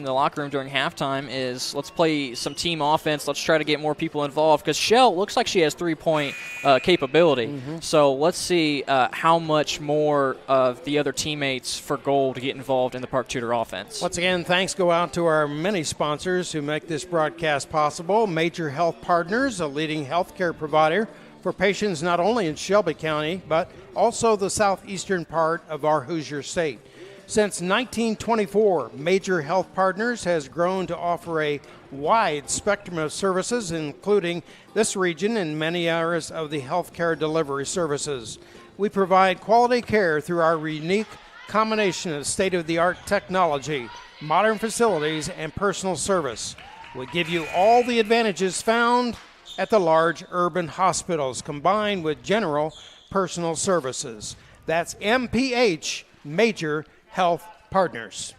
the locker room during halftime, is let's play some team offense. Let's try to get more people involved, because Schelt looks like she has 3-point capability. Mm-hmm. So let's see how much more of the other teammates for Gold get involved in the Park Tudor offense. Once again, thanks go out to our many sponsors who make this broadcast possible. Major Health Partners, a leading healthcare provider for patients not only in Shelby County, but also the southeastern part of our Hoosier state. Since 1924, Major Health Partners has grown to offer a wide spectrum of services, including this region and many areas of the healthcare delivery services. We provide quality care through our unique combination of state-of-the-art technology, modern facilities, and personal service. We give you all the advantages found at the large urban hospitals, combined with general personal services. That's MPH, Major Health Partners.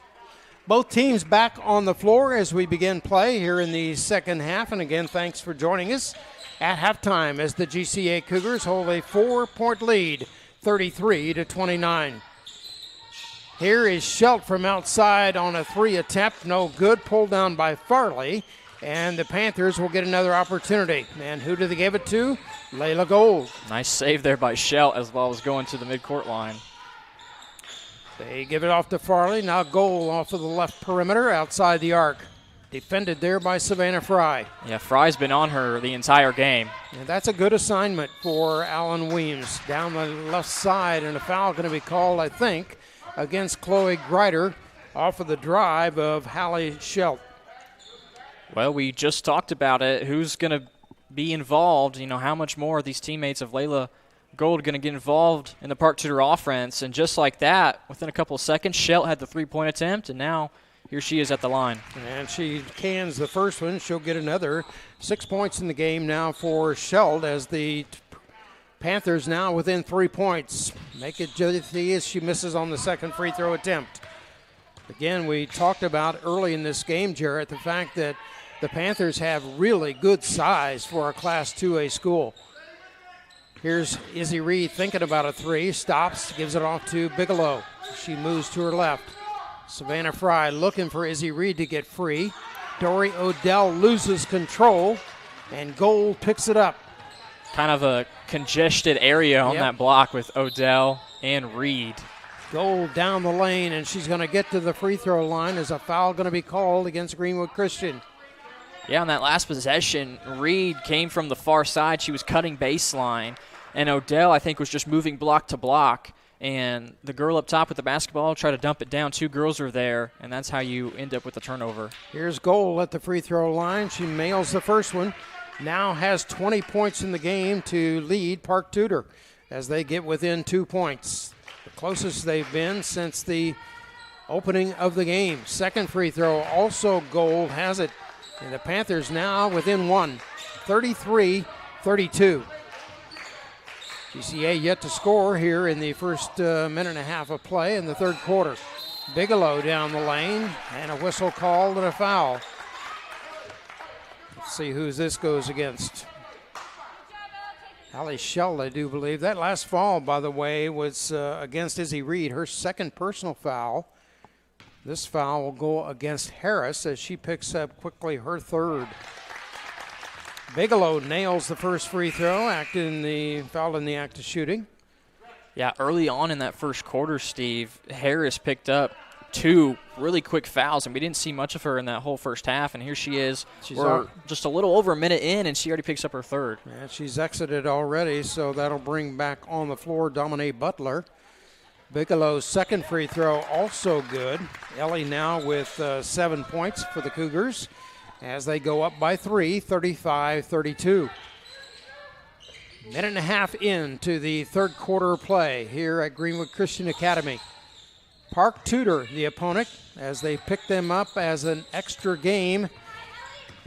Both teams back on the floor as we begin play here in the second half. And again, thanks for joining us at halftime as the GCA Cougars hold a 4-point lead, 33-29. Here is Schelt from outside on a 3 attempt. No good. Pulled down by Farley. And the Panthers will get another opportunity. And who do they give it to? Layla Gold. Nice save there by Schelt as well as going to the midcourt line. They give it off to Farley. Now Gold off of the left perimeter outside the arc. Defended there by Savannah Fry. Yeah, Fry's been on her the entire game. And that's a good assignment for Alan Weems. Down the left side, and a foul going to be called, I think, against Chloe Greider off of the drive of Hallie Schelt. Well, we just talked about it. Who's going to be involved? How much more are these teammates of Layla Gold going to get involved in the Park Tudor offense? And just like that, within a couple of seconds, Schelt had the 3-point attempt, and now here she is at the line. And she cans the first one. She'll get another 6 points in the game now for Schelt as the Panthers now within 3 points. Make it jitty as she misses on the second free throw attempt. Again, we talked about early in this game, Jarrett, the fact that the Panthers have really good size for a Class 2A school. Here's Izzy Reed thinking about a 3, stops, gives it off to Bigelow. She moves to her left. Savannah Fry looking for Izzy Reed to get free. Dory Odell loses control, and Gold picks it up. Kind of a congested area on that block with Odell and Reed. Gold down the lane, and she's going to get to the free throw line. Is a foul going to be called against Greenwood Christian? Yeah, on that last possession, Reed came from the far side. She was cutting baseline, and Odell, I think, was just moving block to block. And the girl up top with the basketball tried to dump it down. 2 girls are there, and that's how you end up with the turnover. Here's Gold at the free throw line. She nails the first one. Now has 20 points in the game to lead Park Tudor as they get within 2 points. The closest they've been since the opening of the game. Second free throw, also Gold has it. And the Panthers now within 1, 33-32. GCA yet to score here in the first minute and a half of play in the third quarter. Bigelow down the lane, and a whistle called and a foul. Let's see who this goes against. Hallie Schelt, I do believe. That last foul, by the way, was against Izzy Reed, her second personal foul. This foul will go against Harris as she picks up quickly her third. Bigelow nails the first free throw, foul in the act of shooting. Yeah, early on in that first quarter, Steve, Harris picked up 2 really quick fouls, and we didn't see much of her in that whole first half, and here she is. We're just a little over a minute in, and she already picks up her third. Yeah, she's exited already, so that'll bring back on the floor Dominique Butler. Bigelow's second free throw also good. Ellie now with 7 points for the Cougars as they go up by 3, 35-32. Minute and a half into the third quarter play here at Greenwood Christian Academy. Park Tudor, the opponent, as they pick them up as an extra game.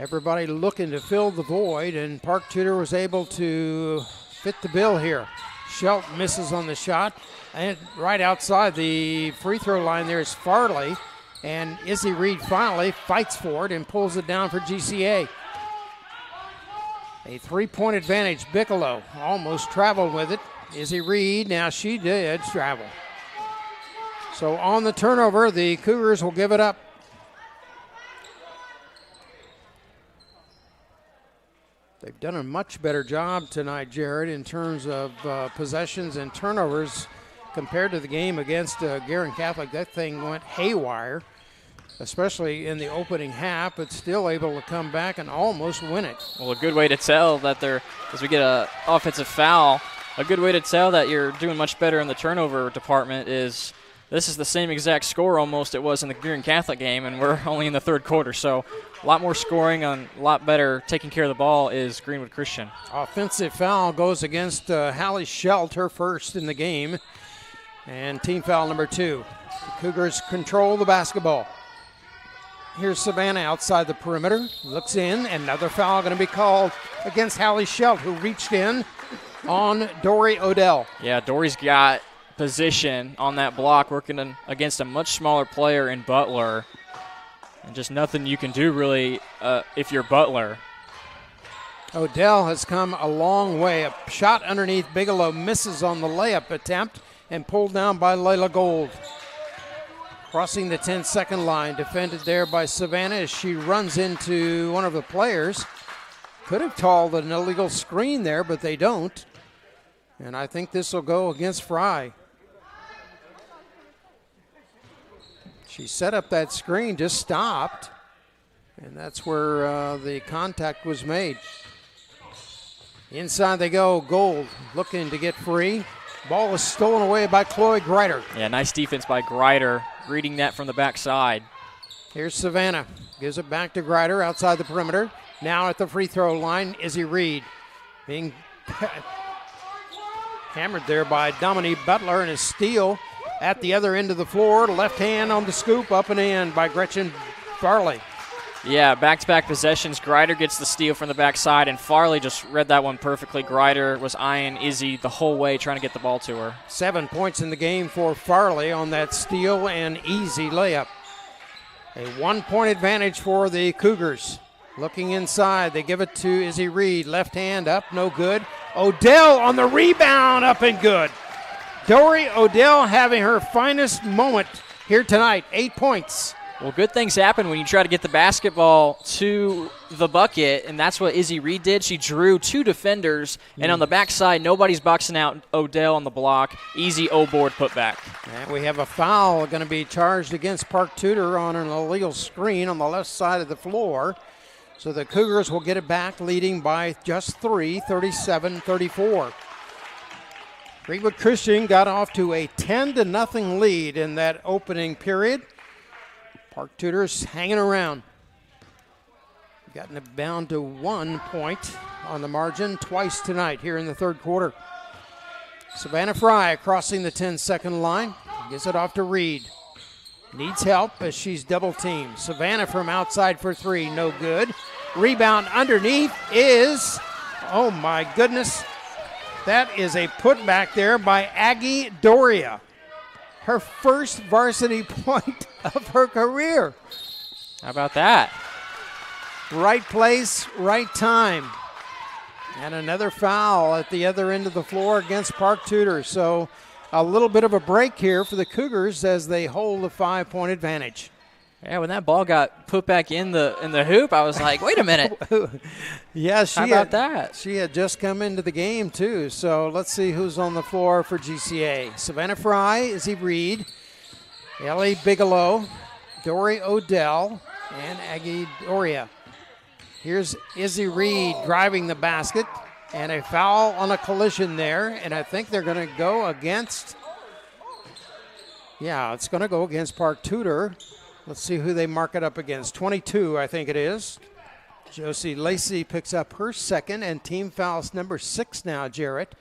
Everybody looking to fill the void, and Park Tudor was able to fit the bill here. Schelt misses on the shot, and right outside the free throw line there is Farley, and Izzy Reed finally fights for it and pulls it down for GCA. A 3-point advantage. Bigelow almost traveled with it. Izzy Reed, now she did travel. So on the turnover, the Cougars will give it up. They've done a much better job tonight, Jared, in terms of possessions and turnovers compared to the game against Guerin Catholic. That thing went haywire, especially in the opening half, but still able to come back and almost win it. Well, a good way to tell that as we get an offensive foul, a good way to tell that you're doing much better in the turnover department is this is the same exact score almost it was in the Guerin Catholic game, and we're only in the third quarter. So a lot more scoring and a lot better taking care of the ball is Greenwood Christian. Offensive foul goes against Hallie Schelt, her first in the game, and team foul number 2. The Cougars control the basketball. Here's Savannah outside the perimeter, looks in, another foul going to be called against Hallie Schelt, who reached in on Dory Odell. Yeah, Dory's got position on that block, working against a much smaller player in Butler, and just nothing you can do really if you're Butler. Odell has come a long way. A shot underneath Bigelow misses on the layup attempt and pulled down by Layla Gold. Crossing the 10-second line, defended there by Savannah as she runs into one of the players. Could have called an illegal screen there, but they don't. And I think this will go against Fry. She set up that screen, just stopped. And that's where the contact was made. Inside they go, Gold looking to get free. Ball was stolen away by Chloe Greider. Yeah, nice defense by Greider, reading that from the backside. Here's Savannah. Gives it back to Greider outside the perimeter. Now at the free throw line, Izzy Reed being hammered there by Dominique Butler, and a steal at the other end of the floor. Left hand on the scoop, up and in by Gretchen Farley. Yeah, back-to-back possessions. Greider gets the steal from the backside, and Farley just read that one perfectly. Greider was eyeing Izzy the whole way, trying to get the ball to her. 7 points in the game for Farley on that steal and easy layup. A 1-point advantage for the Cougars. Looking inside, they give it to Izzy Reed. Left hand up, no good. Odell on the rebound, up and good. Dory Odell having her finest moment here tonight. 8 points. Well, good things happen when you try to get the basketball to the bucket, and that's what Izzy Reed did. She drew 2 defenders, and on the backside, nobody's boxing out Odell on the block. Easy O-board putback. And we have a foul going to be charged against Park Tudor on an illegal screen on the left side of the floor. So the Cougars will get it back, leading by just 3, 37-34. Greenwood Christian got off to a 10-0 lead in that opening period. Park Tudor's hanging around. Gotten it down to 1 point on the margin twice tonight here in the third quarter. Savannah Fry crossing the 10-second line. Gives it off to Reed. Needs help as she's double teamed. Savannah from outside for 3, no good. Rebound underneath is, oh my goodness, that is a putback there by Aggie Doria. Her first varsity point of her career. How about that? Right place, right time. And another foul at the other end of the floor against Park Tudor. So a little bit of a break here for the Cougars as they hold a 5-point advantage. Yeah, when that ball got put back in the hoop, I was like, wait a minute. Yeah, how about that? She had just come into the game, too. So let's see who's on the floor for GCA. Savannah Fry, Izzy Reed, Ellie Bigelow, Dory Odell, and Aggie Doria. Here's Izzy Reed driving the basket, and a foul on a collision there. And I think they're going to go against, it's going to go against Park Tudor. Let's see who they mark it up against. 22, I think it is. Josie Lacey picks up her second and team fouls number 6 now, Jarrett,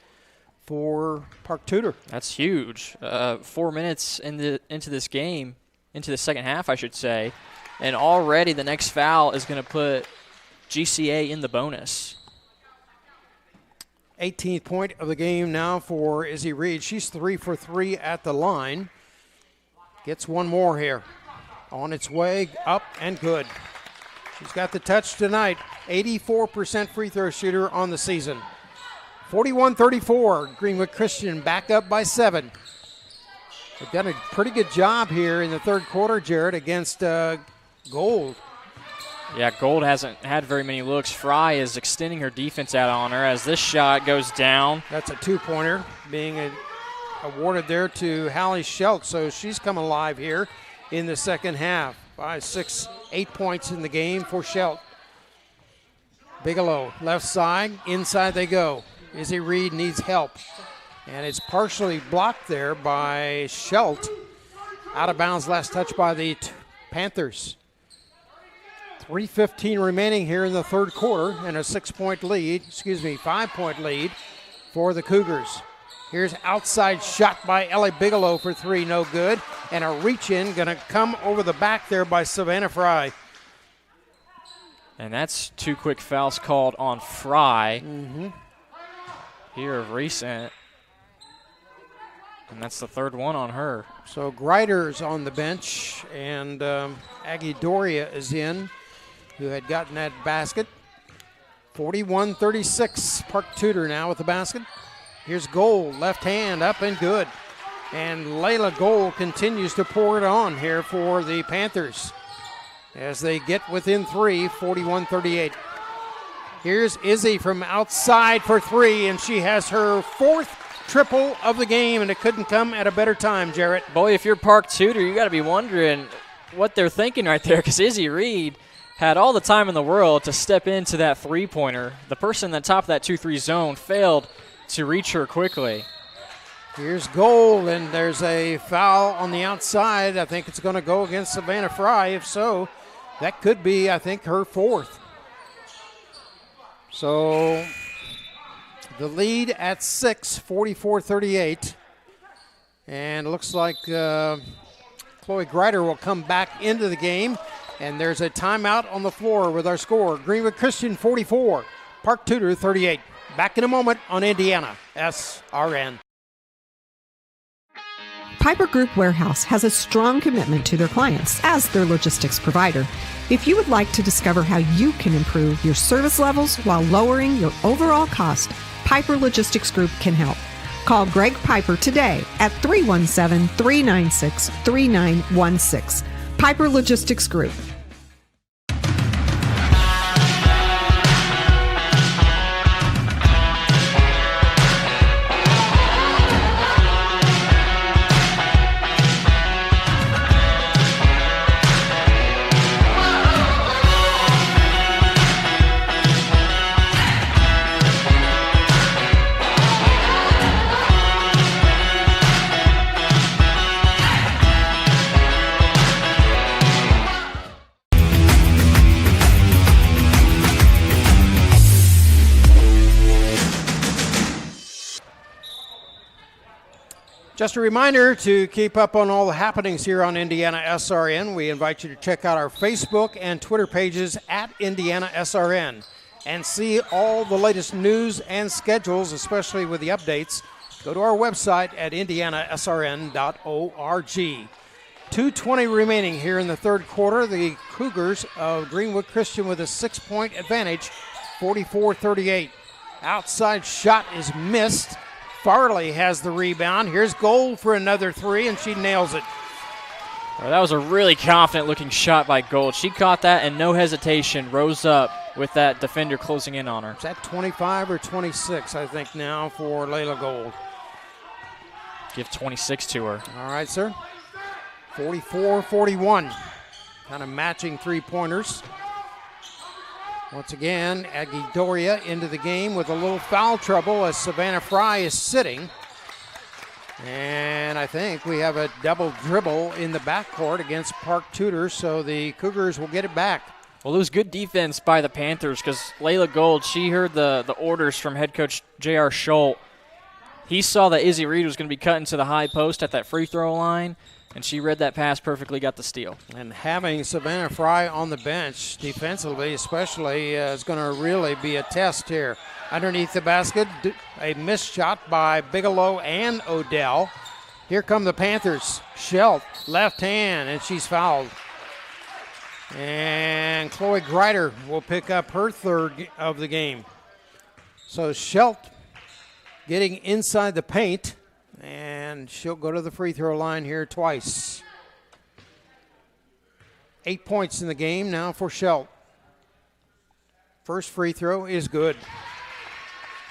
for Park Tudor. That's huge. 4 minutes into this game, into the second half, I should say, and already the next foul is going to put GCA in the bonus. 18th point of the game now for Izzy Reed. She's 3 for 3 at the line. Gets one more here. On its way, up and good. She's got the touch tonight. 84% free throw shooter on the season. 41-34, Greenwood Christian back up by 7. They've done a pretty good job here in the third quarter, Jared, against Gold. Yeah, Gold hasn't had very many looks. Fry is extending her defense out on her as this shot goes down. That's a two-pointer being awarded there to Hallie Schelt, so she's come alive here in the second half by 8 points in the game for Schelt. Bigelow, left side, inside they go. Izzy Reed needs help, and it's partially blocked there by Schelt. Out of bounds, last touch by the Panthers. 3:15 remaining here in the third quarter, and a 5-point lead for the Cougars. Here's outside shot by Ellie Bigelow for 3, no good. And a reach-in going to come over the back there by Savannah Fry. And that's 2 quick fouls called on Fry here of recent. And that's the third one on her. So Greider's on the bench, and Aggie Doria is in, who had gotten that basket. 41-36, Park Tudor now with the basket. Here's Gold, left hand, up and good. And Layla Gold continues to pour it on here for the Panthers as they get within 3, 41-38. Here's Izzy from outside for 3, and she has her 4th triple of the game, and it couldn't come at a better time, Jarrett. Boy, if you're Park Tudor, you got to be wondering what they're thinking right there, because Izzy Reed had all the time in the world to step into that three-pointer. The person at the top of that 2-3 zone failed to reach her quickly. Here's Gold, and there's a foul on the outside. I think it's going to go against Savannah Fry. If so, that could be, I think, her 4th. So the lead at 6, 44-38. And it looks like Chloe Greider will come back into the game. And there's a timeout on the floor with our score. Greenwood Christian 44, Park Tudor 38. Back in a moment on Indiana SRN. Piper Group Warehouse has a strong commitment to their clients as their logistics provider. If you would like to discover how you can improve your service levels while lowering your overall cost, Piper Logistics Group can help. Call Greg Piper today at 317-396-3916. Piper Logistics Group. Just a reminder to keep up on all the happenings here on Indiana SRN. We invite you to check out our Facebook and Twitter pages at Indiana SRN and see all the latest news and schedules, especially with the updates. Go to our website at indianasrn.org. 2:20 remaining here in the third quarter. The Cougars of Greenwood Christian with a 6-point advantage, 44-38. Outside shot is missed. Farley has the rebound. Here's Gold for another 3, and she nails it. Well, that was a really confident-looking shot by Gold. She caught that and no hesitation, rose up with that defender closing in on her. Is that 25 or 26, I think, now for Layla Gold? Give 26 to her. All right, sir. 44-41. Kind of matching three-pointers. Once again, Aggie Doria into the game with a little foul trouble as Savannah Fry is sitting. And I think we have a double dribble in the backcourt against Park Tudor, so the Cougars will get it back. Well, it was good defense by the Panthers because Layla Gold, she heard the orders from head coach J.R. Schultz. He saw that Izzy Reed was going to be cutting to the high post at that free throw line, and she read that pass perfectly, got the steal. And having Savannah Fry on the bench defensively especially is going to really be a test here. Underneath the basket, a missed shot by Bigelow and Odell. Here come the Panthers. Schelt, left hand, and she's fouled. And Chloe Greider will pick up her third of the game. So Schelt getting inside the paint, and she'll go to the free throw line here twice. 8 points in the game now for Schelt. First free throw is good.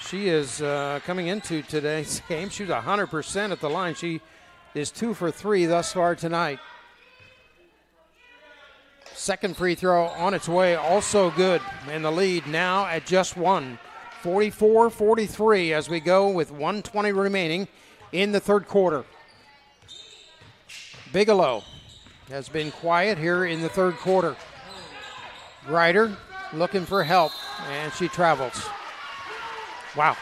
She is coming into today's game. She's 100% at the line. She is 2 for 3 thus far tonight. Second free throw on its way, also good. And the lead now at just 1. 44-43 as we go with 1:20 remaining in the third quarter. Bigelow has been quiet here in the third quarter. Greider looking for help, and she travels. Wow.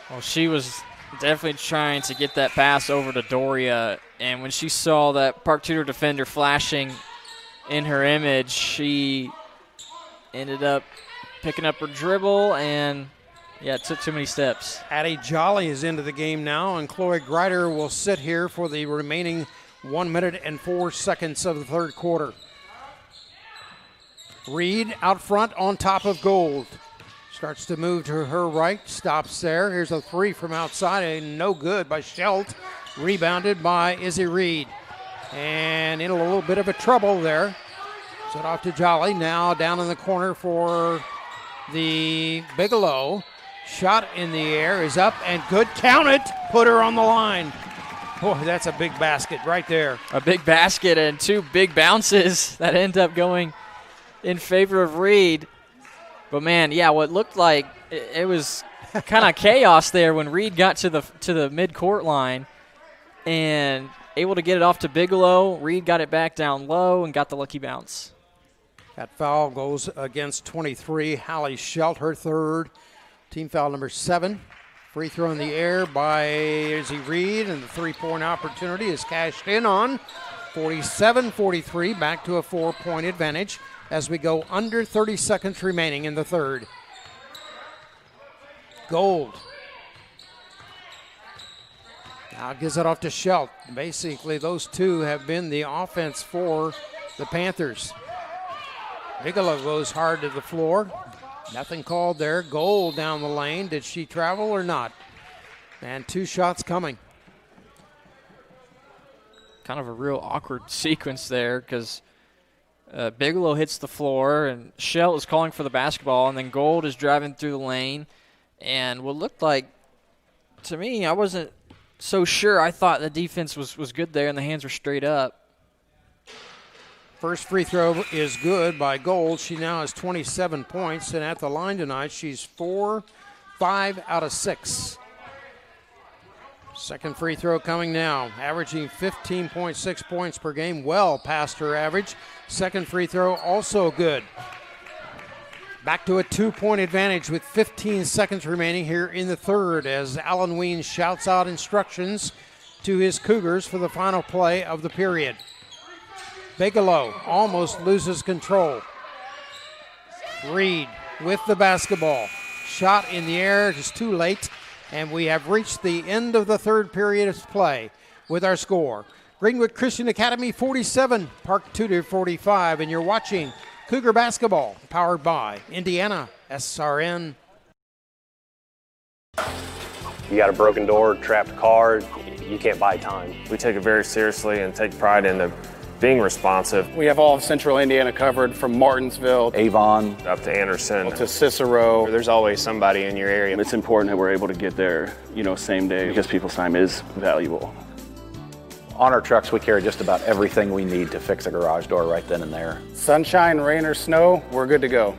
Well, she was definitely trying to get that pass over to Doria, and when she saw that Park Tudor defender flashing in her image, she ended up picking up her dribble and, it took too many steps. Addie Jolly is into the game now, and Chloe Greider will sit here for the remaining 1 minute and 4 seconds of the third quarter. Reed out front on top of Gold. Starts to move to her right, stops there. Here's a three from outside, and no good by Schelt. Rebounded by Izzy Reed. And in a little bit of a trouble there. Set off to Jolly. Now down in the corner for the Bigelow. Shot in the air is up and good. Count it. Put her on the line. Boy, that's a big basket right there. A big basket and two big bounces that end up going in favor of Reed. But, man, what looked like it was kind of chaos there when Reed got to the mid-court line and able to get it off to Bigelow. Reed got it back down low and got the lucky bounce. That foul goes against 23. Hallie Schelt, her third. Team foul number 7. Free throw in the air by Izzy Reed, and the three-point opportunity is cashed in on. 47-43, back to a 4-point advantage as we go under 30 seconds remaining in the third. Gold. Now gives it off to Schelt. Basically, those two have been the offense for the Panthers. Bigelow goes hard to the floor. Nothing called there. Gold down the lane. Did she travel or not? And 2 shots coming. Kind of a real awkward sequence there because Bigelow hits the floor and Schelt is calling for the basketball, and then Gold is driving through the lane. And what looked like, to me, I wasn't so sure. I thought the defense was good there and the hands were straight up. First free throw is good by Gold. She now has 27 points, and at the line tonight, she's 4-5 out of 6. Second free throw coming now, averaging 15.6 points per game, well past her average. Second free throw also good. Back to a 2-point advantage with 15 seconds remaining here in the third as Alan Ween shouts out instructions to his Cougars for the final play of the period. Bigelow almost loses control. Reed with the basketball. Shot in the air, just too late. And we have reached the end of the third period of play with our score. Greenwood Christian Academy 47, Park Tudor 45. And you're watching Cougar Basketball, powered by Indiana SRN. You got a broken door, trapped car, you can't buy time. We take it very seriously and take pride in being responsive. We have all of Central Indiana covered from Martinsville, Avon, up to Anderson, to Cicero. There's always somebody in your area. It's important that we're able to get there, same day, because people's time is valuable. On our trucks, we carry just about everything we need to fix a garage door right then and there. Sunshine, rain, or snow, we're good to go.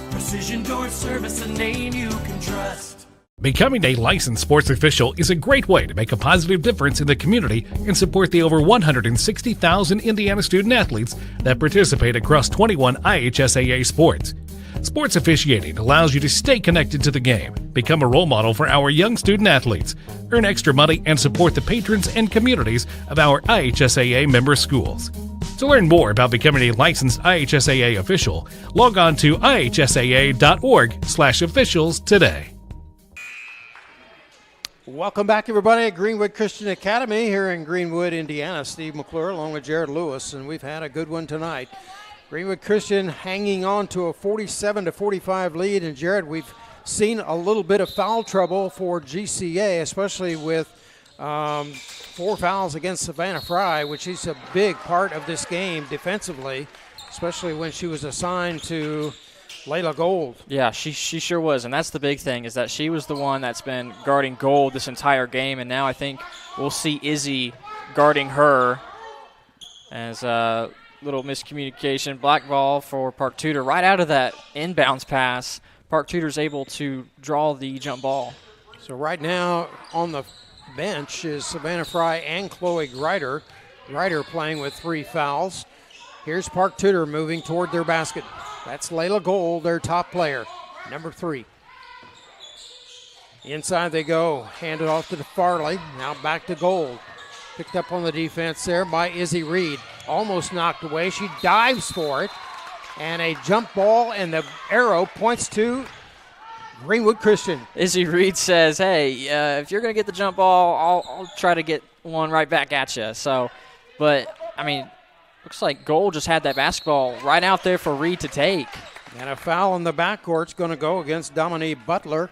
Precision Door Service, a name you can trust. Becoming a licensed sports official is a great way to make a positive difference in the community and support the over 160,000 Indiana student athletes that participate across 21 IHSAA sports. Sports officiating allows you to stay connected to the game, become a role model for our young student athletes, earn extra money, and support the patrons and communities of our IHSAA member schools. To learn more about becoming a licensed IHSAA official, log on to ihsaa.org/officials today. Welcome back, everybody, at Greenwood Christian Academy here in Greenwood, Indiana. Steve McClure along with Jared Lewis, and we've had a good one tonight. Greenwood Christian hanging on to a 47-45 lead, and Jared, we've seen a little bit of foul trouble for GCA, especially with 4 fouls against Savannah Fry, which is a big part of this game defensively, especially when she was assigned to Layla Gold. Yeah, she sure was, and that's the big thing, is that she was the one that's been guarding Gold this entire game, and now I think we'll see Izzy guarding her as a little miscommunication. Black ball for Park Tudor. Right out of that inbounds pass, Park Tudor's able to draw the jump ball. So right now on the bench is Savannah Fry and Chloe Greider. Greider playing with 3 fouls. Here's Park Tudor moving toward their basket. That's Layla Gold, their top player, number 3. Inside they go, handed off to Farley. Now back to Gold. Picked up on the defense there by Izzy Reed. Almost knocked away. She dives for it. And a jump ball, and the arrow points to Greenwood Christian. Izzy Reed says, hey, if you're going to get the jump ball, I'll try to get one right back at you. So, but, I mean, looks like Gold just had that basketball right out there for Reed to take. And a foul in the backcourt is going to go against Dominique Butler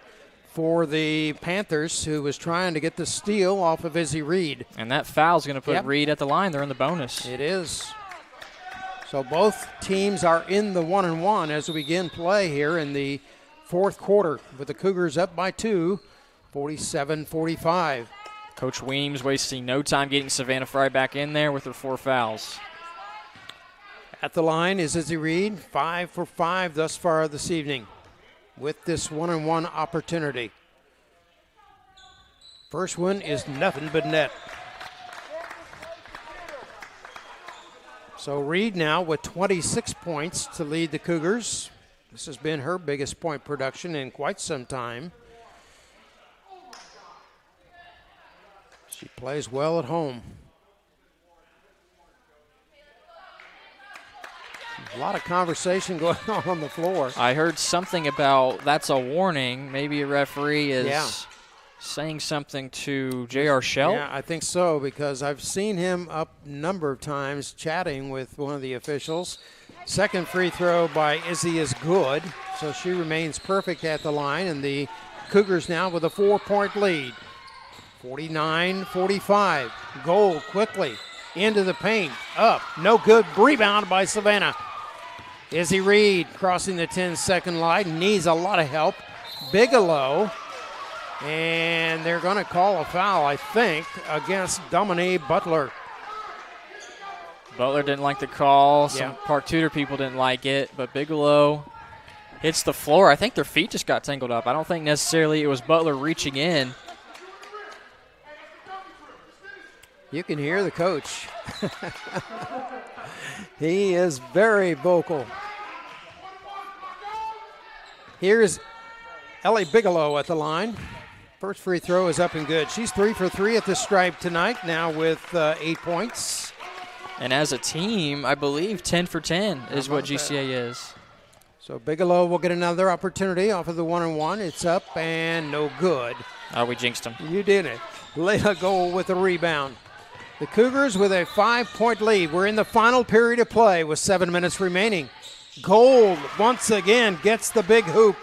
for the Panthers, who was trying to get the steal off of Izzy Reed. And that foul is going to put Reed at the line. They're in the bonus. It is. So both teams are in the 1-and-1 as we begin play here in the fourth quarter, with the Cougars up by 2, 47-45. Coach Weems wasting no time getting Savannah Fry back in there with her 4 fouls. At the line is Izzy Reed, 5 for 5 thus far this evening with this 1-and-1 opportunity. First one is nothing but net. So Reed now with 26 points to lead the Cougars. This has been her biggest point production in quite some time. She plays well at home. A lot of conversation going on the floor. I heard something about that's a warning. Maybe a referee is saying something to J.R. Shell. Yeah, I think so, because I've seen him up a number of times chatting with one of the officials. Second free throw by Izzy is good, so she remains perfect at the line, and the Cougars now with a 4-point lead. 49-45. Gold quickly into the paint. Up. No good. Rebound by Savannah. Izzy Reed crossing the 10-second line. Needs a lot of help. Bigelow. And they're going to call a foul, I think, against Dominique Butler. Butler didn't like the call. Some Park Tudor people didn't like it. But Bigelow hits the floor. I think their feet just got tangled up. I don't think necessarily it was Butler reaching in. You can hear the coach. He is very vocal. Here's Ellie Bigelow at the line. First free throw is up and good. She's 3 for 3 at the stripe tonight, now with 8 points. And as a team, I believe 10 for 10 is what GCA is. So Bigelow will get another opportunity off of the 1-and-1. It's up and no good. Oh, we jinxed him. You did it. Layla Gold with a rebound. The Cougars with a 5-point lead. We're in the final period of play with 7 minutes remaining. Gold once again gets the big hoop,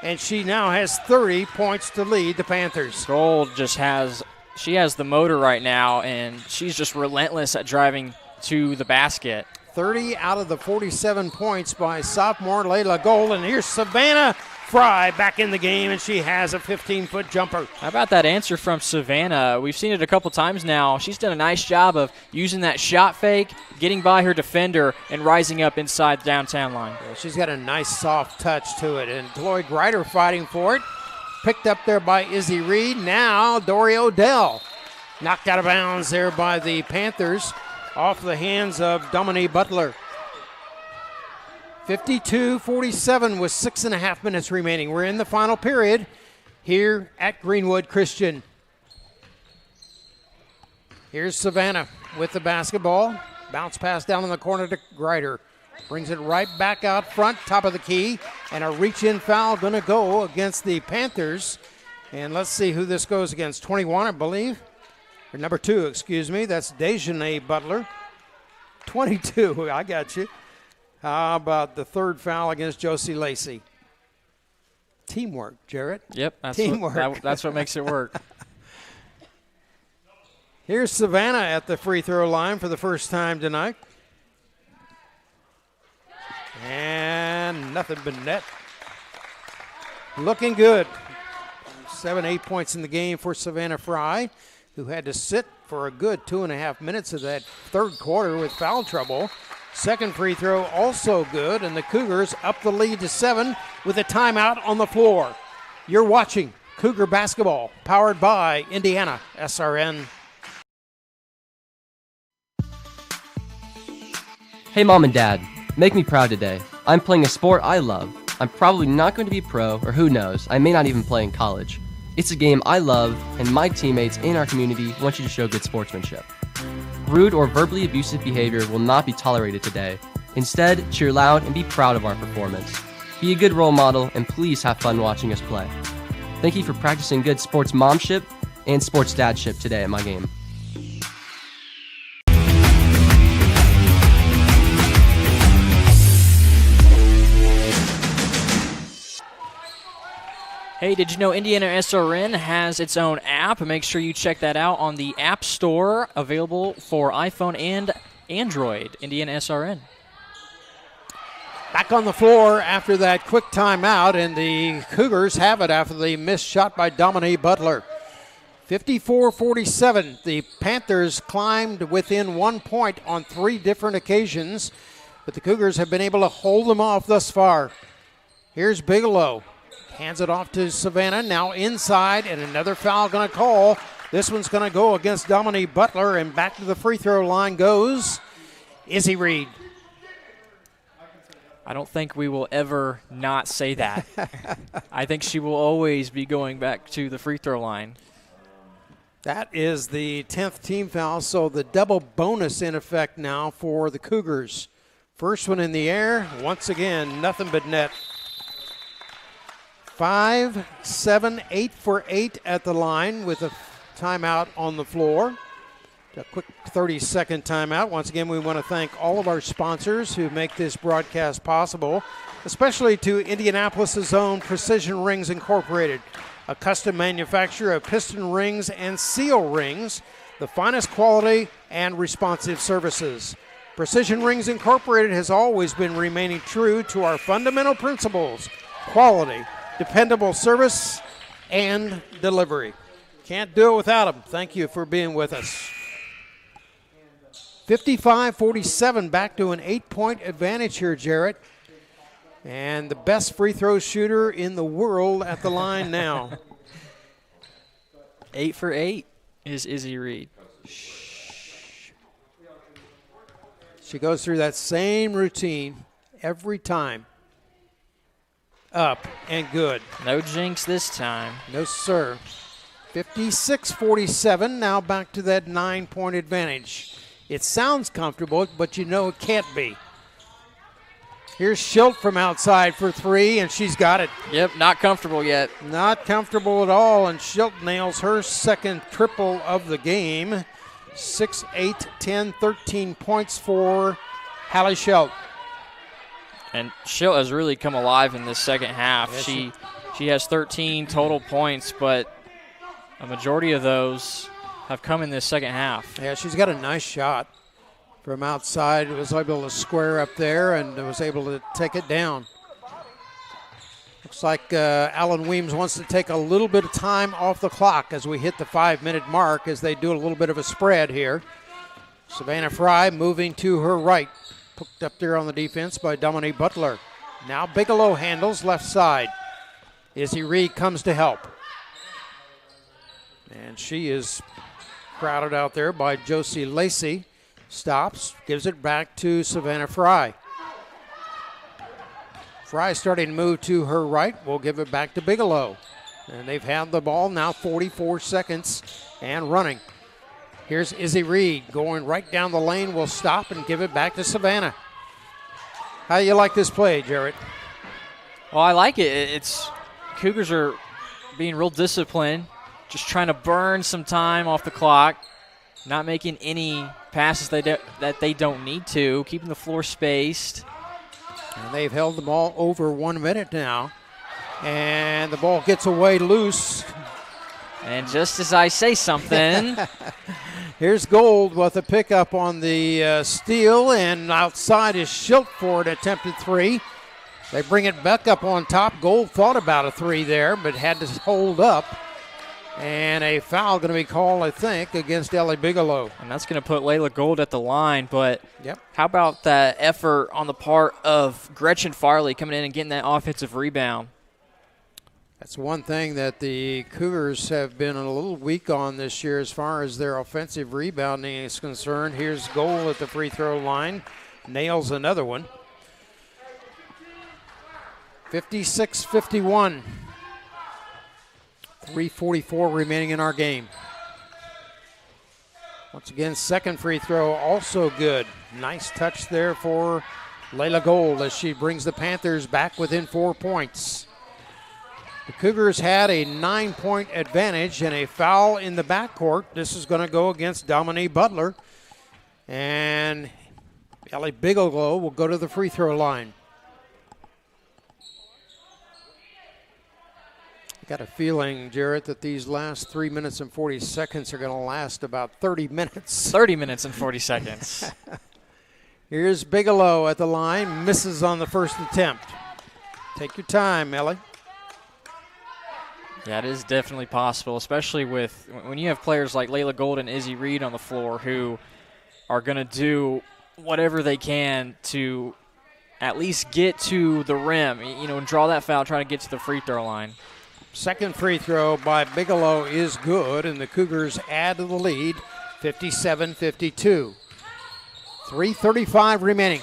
and she now has 30 points to lead the Panthers. Gold just has the motor right now, and she's just relentless at driving to the basket. 30 out of the 47 points by sophomore Layla Gold, and here's Savannah Fry back in the game, and she has a 15-foot jumper. How about that answer from Savannah? We've seen it a couple times now. She's done a nice job of using that shot fake, getting by her defender, and rising up inside the downtown line. Yeah, she's got a nice soft touch to it, and Chloe Greider fighting for it. picked up there by Izzy Reed. Now Dory Odell knocked out of bounds there by the Panthers off the hands of Dominique Butler. 52-47 with 6.5 minutes remaining. We're in the final period here at Greenwood Christian. Here's Savannah with the basketball. Bounce pass down in the corner to Grider. Brings it right back out front, top of the key. And a reach-in foul going to go against the Panthers. And let's see who this goes against. 21, I believe. Or number 2, excuse me. That's Dejanay Butler. 22, I got you. How about the third foul against Josie Lacey? Teamwork, Jarrett. Yep, Teamwork. That's what makes it work. Here's Savannah at the free throw line for the first time tonight. And nothing but net. Looking good. 7-8 points in the game for Savannah Fry, who had to sit for a good 2.5 minutes of that third quarter with foul trouble. Second free throw also good, and the Cougars up the lead to 7 with a timeout on the floor. You're watching Cougar Basketball, powered by Indiana SRN. Hey Mom and Dad, make me proud today. I'm playing a sport I love. I'm probably not going to be pro, or who knows, I may not even play in college. It's a game I love, and my teammates in our community want you to show good sportsmanship. Rude or verbally abusive behavior will not be tolerated today. Instead, cheer loud and be proud of our performance. Be a good role model, and please have fun watching us play. Thank you for practicing good sports momship and sports dadship today at my game. Hey, did you know Indiana SRN has its own app? Make sure you check that out on the App Store, available for iPhone and Android. Indiana SRN. Back on the floor after that quick timeout, and the Cougars have it after the missed shot by Dominique Butler. 54-47. The Panthers climbed within 1 point on 3 different occasions, but the Cougars have been able to hold them off thus far. Here's Bigelow. Hands it off to Savannah, now inside, and another foul going to call. This one's going to go against Dominique Butler, and back to the free throw line goes Izzy Reed. I don't think we will ever not say that. I think she will always be going back to the free throw line. That is the 10th team foul, so the double bonus in effect now for the Cougars. First one in the air, once again, nothing but net. 5, 7, 8 for 8 at the line with a timeout on the floor. A quick 30-second timeout. Once again, we want to thank all of our sponsors who make this broadcast possible, especially to Indianapolis' own Precision Rings Incorporated, a custom manufacturer of piston rings and seal rings, the finest quality and responsive services. Precision Rings Incorporated has always been remaining true to our fundamental principles: quality, dependable service, and delivery. Can't do it without them. Thank you for being with us. 55-47, back to an 8-point advantage here, Jarrett. And the best free throw shooter in the world at the line now. 8 for 8 is Izzy Reed. She goes through that same routine every time. Up and good. No jinx this time. No, sir. 56-47, now back to that 9-point advantage. It sounds comfortable, but you know it can't be. Here's Schilt from outside for 3, and she's got it. Yep, not comfortable yet. Not comfortable at all, and Schilt nails her second triple of the game. 6, 8, 10, 13 points for Hallie Schilt. And Schilt has really come alive in this second half. Yeah, she has 13 total points, but a majority of those have come in this second half. Yeah, she's got a nice shot from outside. Was able to square up there and was able to take it down. Looks like Alan Weems wants to take a little bit of time off the clock as we hit the 5-minute mark, as they do a little bit of a spread here. Savannah Fry moving to her right. Hooked up there on the defense by Dominique Butler. Now Bigelow handles left side. Izzy Reed comes to help. And she is crowded out there by Josie Lacey. Stops, gives it back to Savannah Fry. Fry starting to move to her right. We'll give it back to Bigelow. And they've had the ball now 44 seconds and running. Here's Izzy Reed going right down the lane. Will stop and give it back to Savannah. How do you like this play, Jarrett? Well, I like it. It's Cougars are being real disciplined, just trying to burn some time off the clock, not making any passes that they don't need to, keeping the floor spaced. And they've held the ball over 1 minute now. And the ball gets away loose. And just as I say something. Here's Gold with a pickup on the steal, and outside is Schilt for an attempted three. They bring it back up on top. Gold thought about a three there, but had to hold up. And a foul going to be called, I think, against Ellie Bigelow. And that's going to put Layla Gold at the line. But how about that effort on the part of Gretchen Farley coming in and getting that offensive rebound? That's one thing that the Cougars have been a little weak on this year as far as their offensive rebounding is concerned. Here's Gold at the free throw line. Nails another one. 56-51. 3:44 remaining in our game. Once again, second free throw also good. Nice touch there for Layla Gold as she brings the Panthers back within 4 points. The Cougars had a 9-point advantage and a foul in the backcourt. This is going to go against Dominique Butler. And Ellie Bigelow will go to the free throw line. Got a feeling, Jarrett, that these last 3 minutes and 40 seconds are going to last about 30 minutes. 30 minutes and 40 seconds. Here's Bigelow at the line. Misses on the first attempt. Take your time, Ellie. Yeah, it is definitely possible, especially with when you have players like Layla Gold and Izzy Reed on the floor who are going to do whatever they can to at least get to the rim, and draw that foul, try to get to the free throw line. Second free throw by Bigelow is good, and the Cougars add to the lead, 57-52. 3:35 remaining.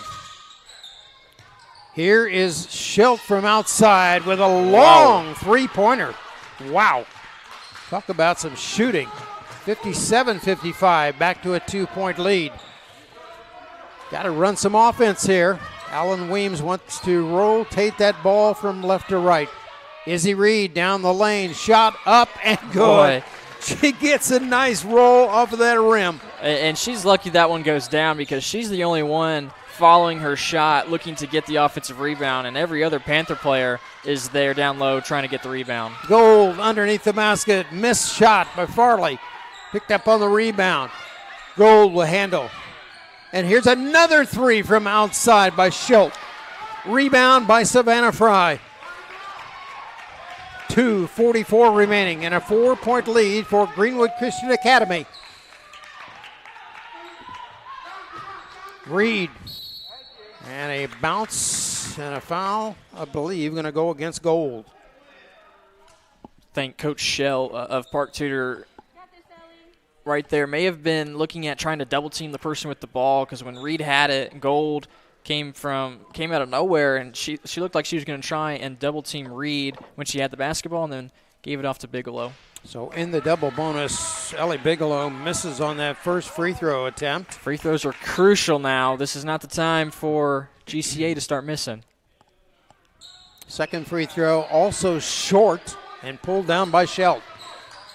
Here is Schilt from outside with a long three-pointer. Wow. Talk about some shooting. 57-55, back to a 2-point lead. Got to run some offense here. Alan Weems wants to rotate that ball from left to right. Izzy Reed down the lane, shot up and good. Boy. She gets a nice roll off of that rim. And she's lucky that one goes down because she's the only one following her shot, looking to get the offensive rebound, and every other Panther player is there down low trying to get the rebound. Gold underneath the basket, missed shot by Farley. Picked up on the rebound. Gold will handle. And here's another three from outside by Schilt. Rebound by Savannah Fry. 2:44 remaining and a 4-point lead for Greenwood Christian Academy. Reed. And a bounce and a foul, I believe, going to go against Gold. I think Coach Shell of Park Tudor right there may have been looking at trying to double team the person with the ball, because when Reed had it, Gold came out of nowhere, and she looked like she was going to try and double team Reed when she had the basketball, and then gave it off to Bigelow. So in the double bonus, Ellie Bigelow misses on that first free throw attempt. Free throws are crucial now. This is not the time for GCA to start missing. Second free throw also short and pulled down by Schilt.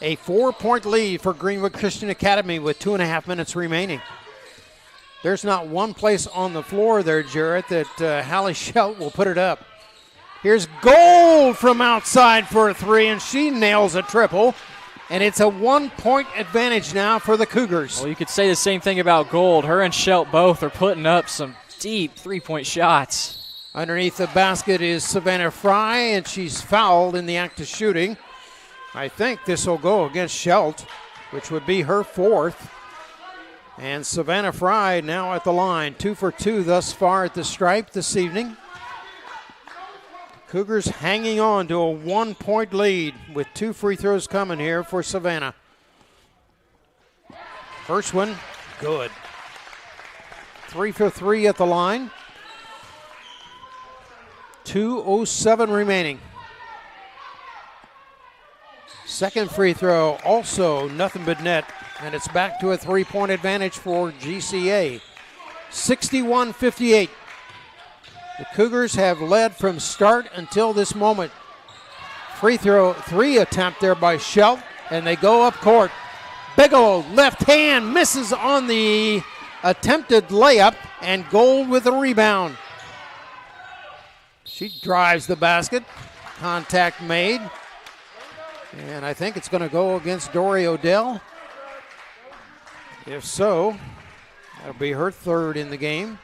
A 4-point lead for Greenwood Christian Academy with 2.5 minutes remaining. There's not one place on the floor there, Jarrett, that Hallie Schilt will put it up. Here's Gold from outside for a three, and she nails a triple. And it's a 1-point advantage now for the Cougars. Well, you could say the same thing about Gold. Her and Schilt both are putting up some deep three-point shots. Underneath the basket is Savannah Fry, and she's fouled in the act of shooting. I think this will go against Schilt, which would be her fourth. And Savannah Fry now at the line, 2 for 2 thus far at the stripe this evening. Cougars hanging on to a 1-point lead with 2 free throws coming here for Savannah. First one, good. 3 for 3 at the line. 2:07 remaining. Second free throw, also nothing but net, and it's back to a 3-point advantage for GCA. 61-58. The Cougars have led from start until this moment. Free throw 3 attempt there by Schelt, and they go up court. Bigelow, left hand, misses on the attempted layup, and Gold with a rebound. She drives the basket. Contact made. And I think it's going to go against Dory Odell. If so, that'll be her third in the game.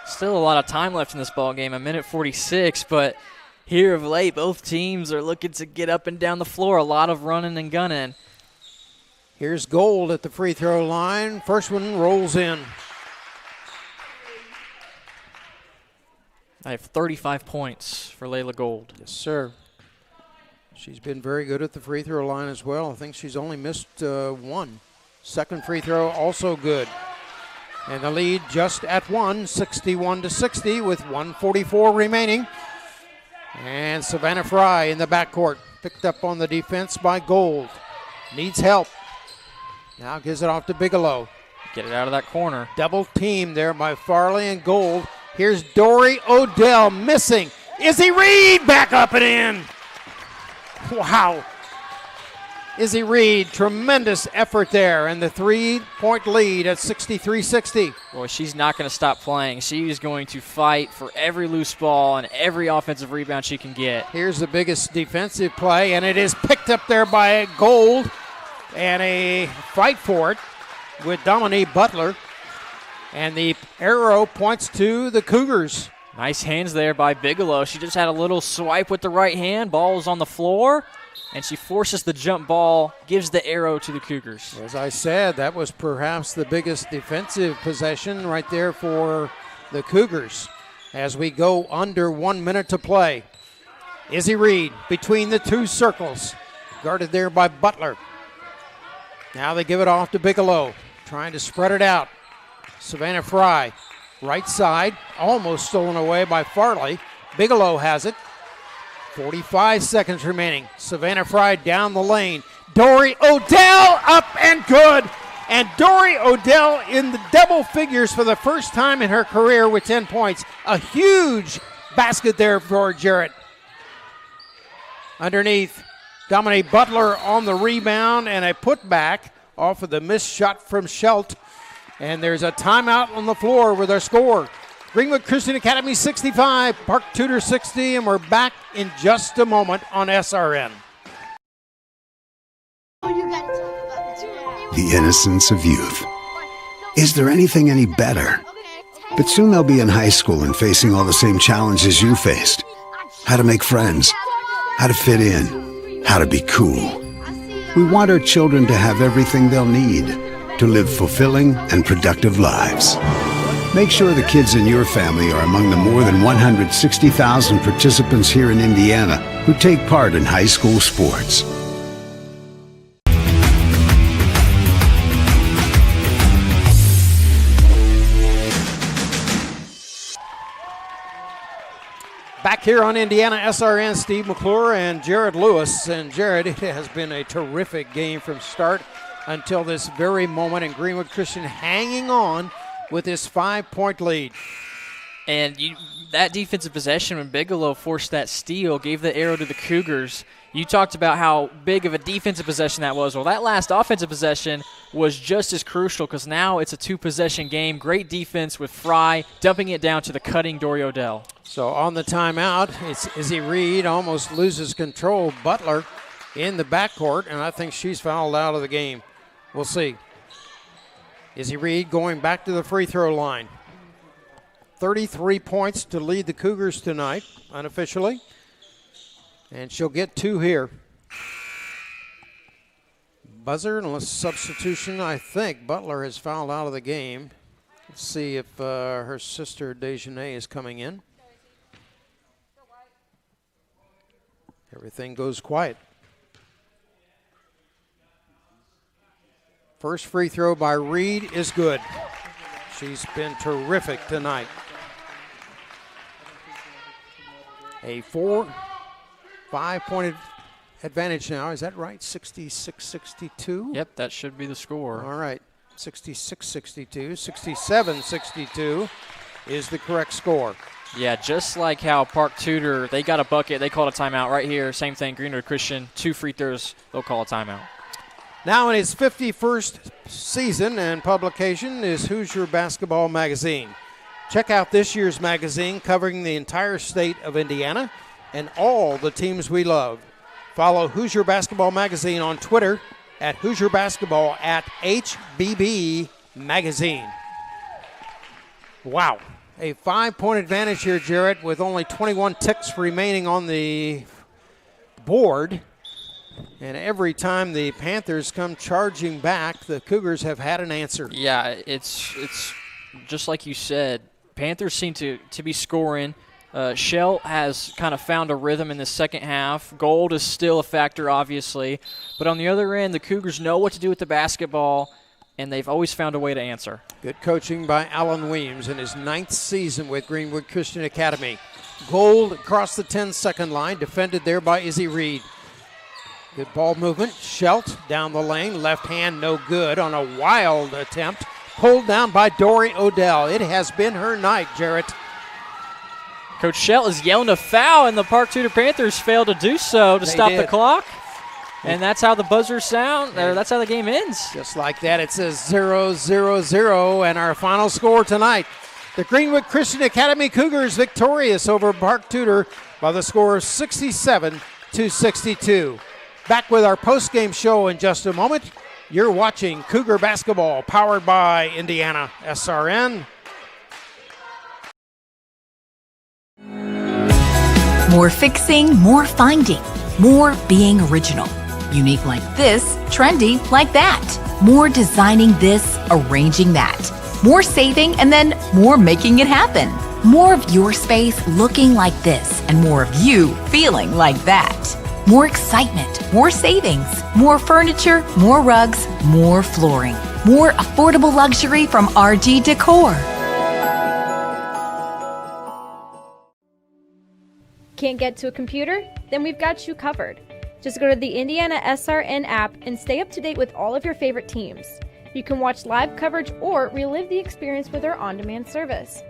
Still a lot of time left in this ball game, 1:46, but here of late, both teams are looking to get up and down the floor. A lot of running and gunning. Here's Gold at the free throw line. First one rolls in. I have 35 points for Layla Gold. Yes, sir. She's been very good at the free throw line as well. I think she's only missed one. Second free throw also good. And the lead just at 1, 61-60 with 1:44 remaining. And Savannah Fry in the backcourt, picked up on the defense by Gold. Needs help. Now gives it off to Bigelow. Get it out of that corner. Double team there by Farley and Gold. Here's Dory Odell missing. Izzy Reed back up and in. Wow. Izzy Reed, tremendous effort there, and the 3-point lead at 63-60. Boy, she's not going to stop playing. She is going to fight for every loose ball and every offensive rebound she can get. Here's the biggest defensive play, and it is picked up there by Gold, and a fight for it with Dominique Butler. And the arrow points to the Cougars. Nice hands there by Bigelow. She just had a little swipe with the right hand. Ball's on the floor, and she forces the jump ball, gives the arrow to the Cougars. As I said, that was perhaps the biggest defensive possession right there for the Cougars as we go under 1 minute to play. Izzy Reed between the two circles, guarded there by Butler. Now they give it off to Bigelow, trying to spread it out. Savannah Fry, right side, almost stolen away by Farley. Bigelow has it. 45 seconds remaining. Savannah Fry down the lane. Dory Odell up and good. And Dory Odell in the double figures for the first time in her career with 10 points. A huge basket there for Jarrett. Underneath, Dominique Butler on the rebound and a putback off of the missed shot from Schelt. And there's a timeout on the floor with our score. Greenwood Christian Academy 65, Park Tudor 60, and we're back in just a moment on SRN. The innocence of youth. Is there anything any better? But soon they'll be in high school and facing all the same challenges you faced. How to make friends, how to fit in, how to be cool. We want our children to have everything they'll need to live fulfilling and productive lives. Make sure the kids in your family are among the more than 160,000 participants here in Indiana who take part in high school sports. Back here on Indiana SRN, Steve McClure and Jared Lewis. And Jared, it has been a terrific game from start until this very moment, and Greenwood Christian hanging on with this 5-point lead. And that defensive possession when Bigelow forced that steal gave the arrow to the Cougars. You talked about how big of a defensive possession that was. Well, that last offensive possession was just as crucial because now it's a 2-possession game. Great defense with Fry dumping it down to the cutting Dory Odell. So on the timeout, it's Izzy Reed almost loses control. Butler in the backcourt, and I think she's fouled out of the game. We'll see. Izzy Reed going back to the free throw line. 33 points to lead the Cougars tonight, unofficially. And she'll get 2 here. Buzzer, unless substitution, I think Butler has fouled out of the game. Let's see if her sister Dejanay is coming in. Everything goes quiet. First free throw by Reed is good. She's been terrific tonight. A 5-point advantage now. Is that right? 66-62? Yep, that should be the score. All right. 66-62. 67-62 is the correct score. Yeah, just like how Park Tudor, they got a bucket. They called a timeout right here. Same thing, Greenwood Christian, 2 free throws. They'll call a timeout. Now in its 51st season and publication is Hoosier Basketball Magazine. Check out this year's magazine covering the entire state of Indiana and all the teams we love. Follow Hoosier Basketball Magazine on Twitter at Hoosier Basketball at HBB Magazine. Wow. A 5-point advantage here, Jarrett, with only 21 ticks remaining on the board. And every time the Panthers come charging back, the Cougars have had an answer. Yeah, it's just like you said. Panthers seem to be scoring. Shell has kind of found a rhythm in the second half. Gold is still a factor, obviously. But on the other end, the Cougars know what to do with the basketball, and they've always found a way to answer. Good coaching by Alan Weems in his 9th season with Greenwood Christian Academy. Gold across the 10-second line, defended there by Izzy Reed. Good ball movement. Schelt down the lane. Left hand no good on a wild attempt. Pulled down by Dory Odell. It has been her night, Jarrett. Coach Schelt is yelling a foul, and the Park Tudor Panthers failed to do so to stop the clock. And that's how the buzzer sound, or that's how the game ends. Just like that, it says 0-0-0, and our final score tonight. The Greenwood Christian Academy Cougars victorious over Park Tudor by the score of 67-62. Back with our post-game show in just a moment. You're watching Cougar Basketball, powered by Indiana SRN. More fixing, more finding, more being original. Unique like this, trendy like that. More designing this, arranging that. More saving, and then more making it happen. More of your space looking like this, and more of you feeling like that. More excitement, more savings, more furniture, more rugs, more flooring, more affordable luxury from RG Decor. Can't get to a computer? Then we've got you covered. Just go to the Indiana SRN app and stay up to date with all of your favorite teams. You can watch live coverage or relive the experience with our on-demand service.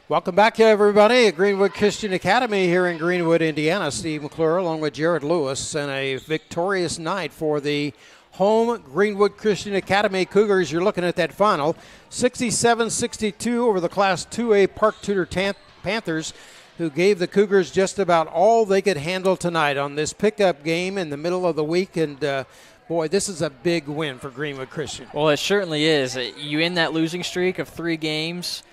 Welcome back, everybody, at Greenwood Christian Academy here in Greenwood, Indiana. Steve McClure along with Jared Lewis, and a victorious night for the home Greenwood Christian Academy Cougars. You're looking at that final, 67-62 over the Class 2A Park Tudor Panthers, who gave the Cougars just about all they could handle tonight on this pickup game in the middle of the week. And boy, this is a big win for Greenwood Christian. Well, it certainly is. You end that losing streak of 3 games.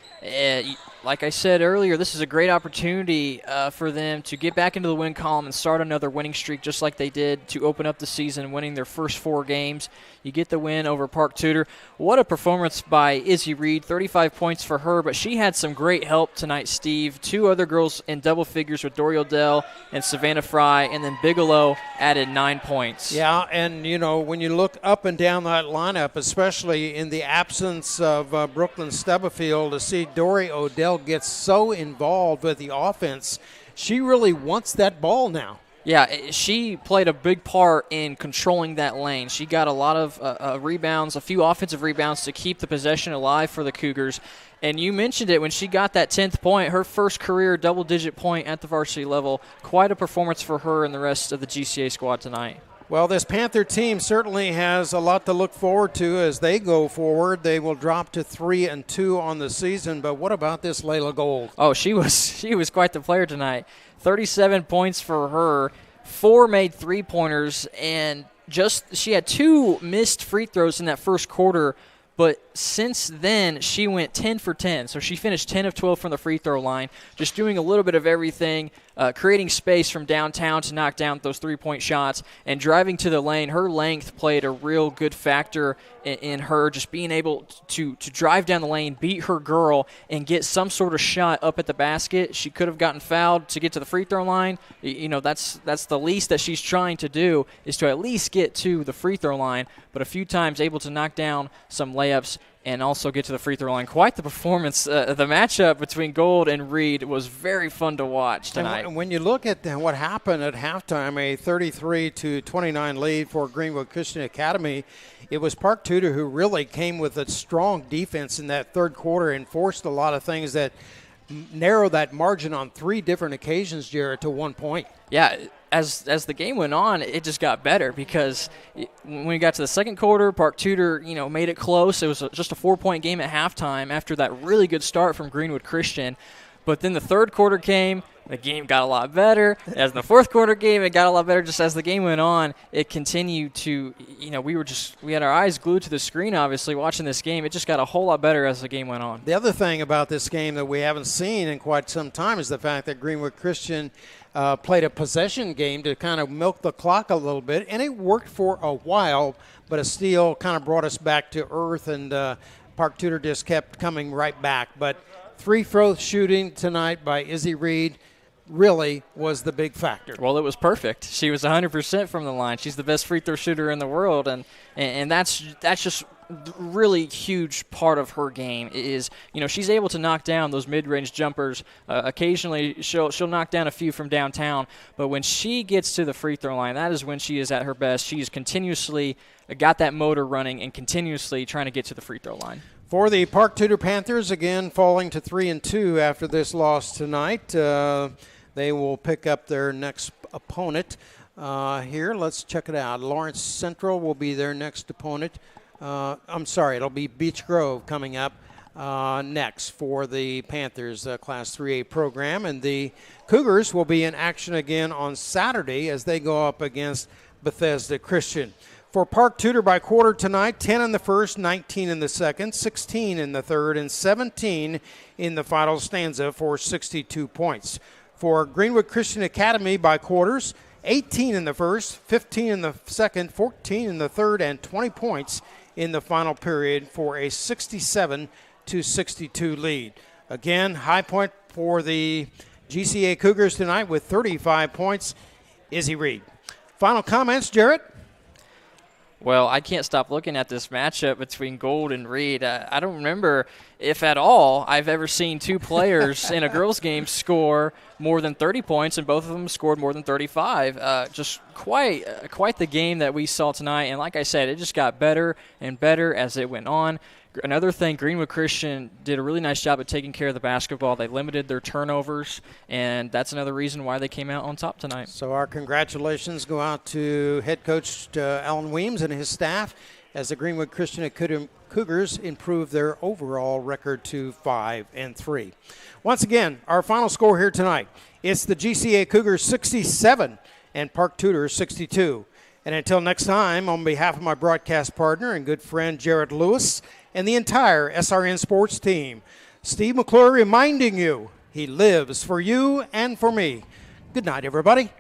Like I said earlier, this is a great opportunity for them to get back into the win column and start another winning streak just like they did to open up the season, winning their first 4 games. You get the win over Park Tudor. What a performance by Izzy Reed, 35 points for her, but she had some great help tonight, Steve. 2 other girls in double figures with Dory Odell and Savannah Fry, and then Bigelow added 9 points. Yeah, and, you know, when you look up and down that lineup, especially in the absence of Brooklyn Stubblefield, to see Dory Odell get so involved with the offense, she really wants that ball now. Yeah, she played a big part in controlling that lane. She got a lot of rebounds, a few offensive rebounds to keep the possession alive for the Cougars. And you mentioned it when she got that 10th point, her first career double-digit point at the varsity level. Quite a performance for her and the rest of the GCA squad tonight. Well, this Panther team certainly has a lot to look forward to as they go forward. They will drop to 3-2 on the season. But what about this Layla Gold? Oh, she was quite the player tonight. 37 points for her, 4 made three-pointers, and she had 2 missed free throws in that first quarter. But since then, she went 10 for 10. So she finished 10 of 12 from the free throw line, just doing a little bit of everything, creating space from downtown to knock down those three-point shots, and driving to the lane. Her length played a real good factor in her just being able to drive down the lane, beat her girl, and get some sort of shot up at the basket. She could have gotten fouled to get to the free throw line. You know, that's the least that she's trying to do, is to at least get to the free throw line, but a few times able to knock down some layups and also get to the free throw line. Quite the performance. The matchup between Gold and Reed was very fun to watch tonight. And when you look at what happened at halftime, a 33-29 lead for Greenwood Christian Academy, it was Park Tudor who really came with a strong defense in that third quarter and forced a lot of things that narrowed that margin on 3 different occasions, Jared, to 1 point. Yeah, as the game went on, it just got better, because when we got to the second quarter, Park Tudor, made it close. It was just a 4-point game at halftime after that really good start from Greenwood Christian. But then the third quarter came, the game got a lot better. As the fourth quarter came, it got a lot better. Just as the game went on, it continued to, we had our eyes glued to the screen, obviously, watching this game. It just got a whole lot better as the game went on. The other thing about this game that we haven't seen in quite some time is the fact that Greenwood Christian played a possession game to kind of milk the clock a little bit, and it worked for a while, but a steal kind of brought us back to earth, and Park Tudor just kept coming right back. But free-throw shooting tonight by Izzy Reed really was the big factor. Well, it was perfect. She was 100% from the line. She's the best free throw shooter in the world, and that's just really huge part of her game is, she's able to knock down those mid-range jumpers. Occasionally she'll knock down a few from downtown, but when she gets to the free throw line, that is when she is at her best. She's continuously got that motor running and continuously trying to get to the free throw line. For the Park Tudor Panthers, again falling to 3-2 after this loss tonight. They will pick up their next opponent here. Let's check it out. Lawrence Central will be their next opponent. It'll be Beech Grove coming up next for the Panthers Class 3A program. And the Cougars will be in action again on Saturday as they go up against Bethesda Christian. For Park Tudor by quarter tonight, 10 in the first, 19 in the second, 16 in the third, and 17 in the final stanza for 62 points. For Greenwood Christian Academy by quarters, 18 in the first, 15 in the second, 14 in the third, and 20 points in the final period for a 67-62 lead. Again, high point for the GCA Cougars tonight with 35 points, Izzy Reed. Final comments, Jarrett? Well, I can't stop looking at this matchup between Gold and Reed. I don't remember, if at all, I've ever seen 2 players in a girls' game score more than 30 points, and both of them scored more than 35. Just quite the game that we saw tonight. And like I said, it just got better and better as it went on. Another thing, Greenwood Christian did a really nice job at taking care of the basketball. They limited their turnovers, and that's another reason why they came out on top tonight. So our congratulations go out to head coach Alan Weems and his staff as the Greenwood Christian Cougars improve their overall record to 5-3. Once again, our final score here tonight, it's the GCA Cougars 67 and Park Tudor 62. And until next time, on behalf of my broadcast partner and good friend Jared Lewis and the entire SRN Sports team, Steve McClure reminding you, he lives for you and for me. Good night, everybody.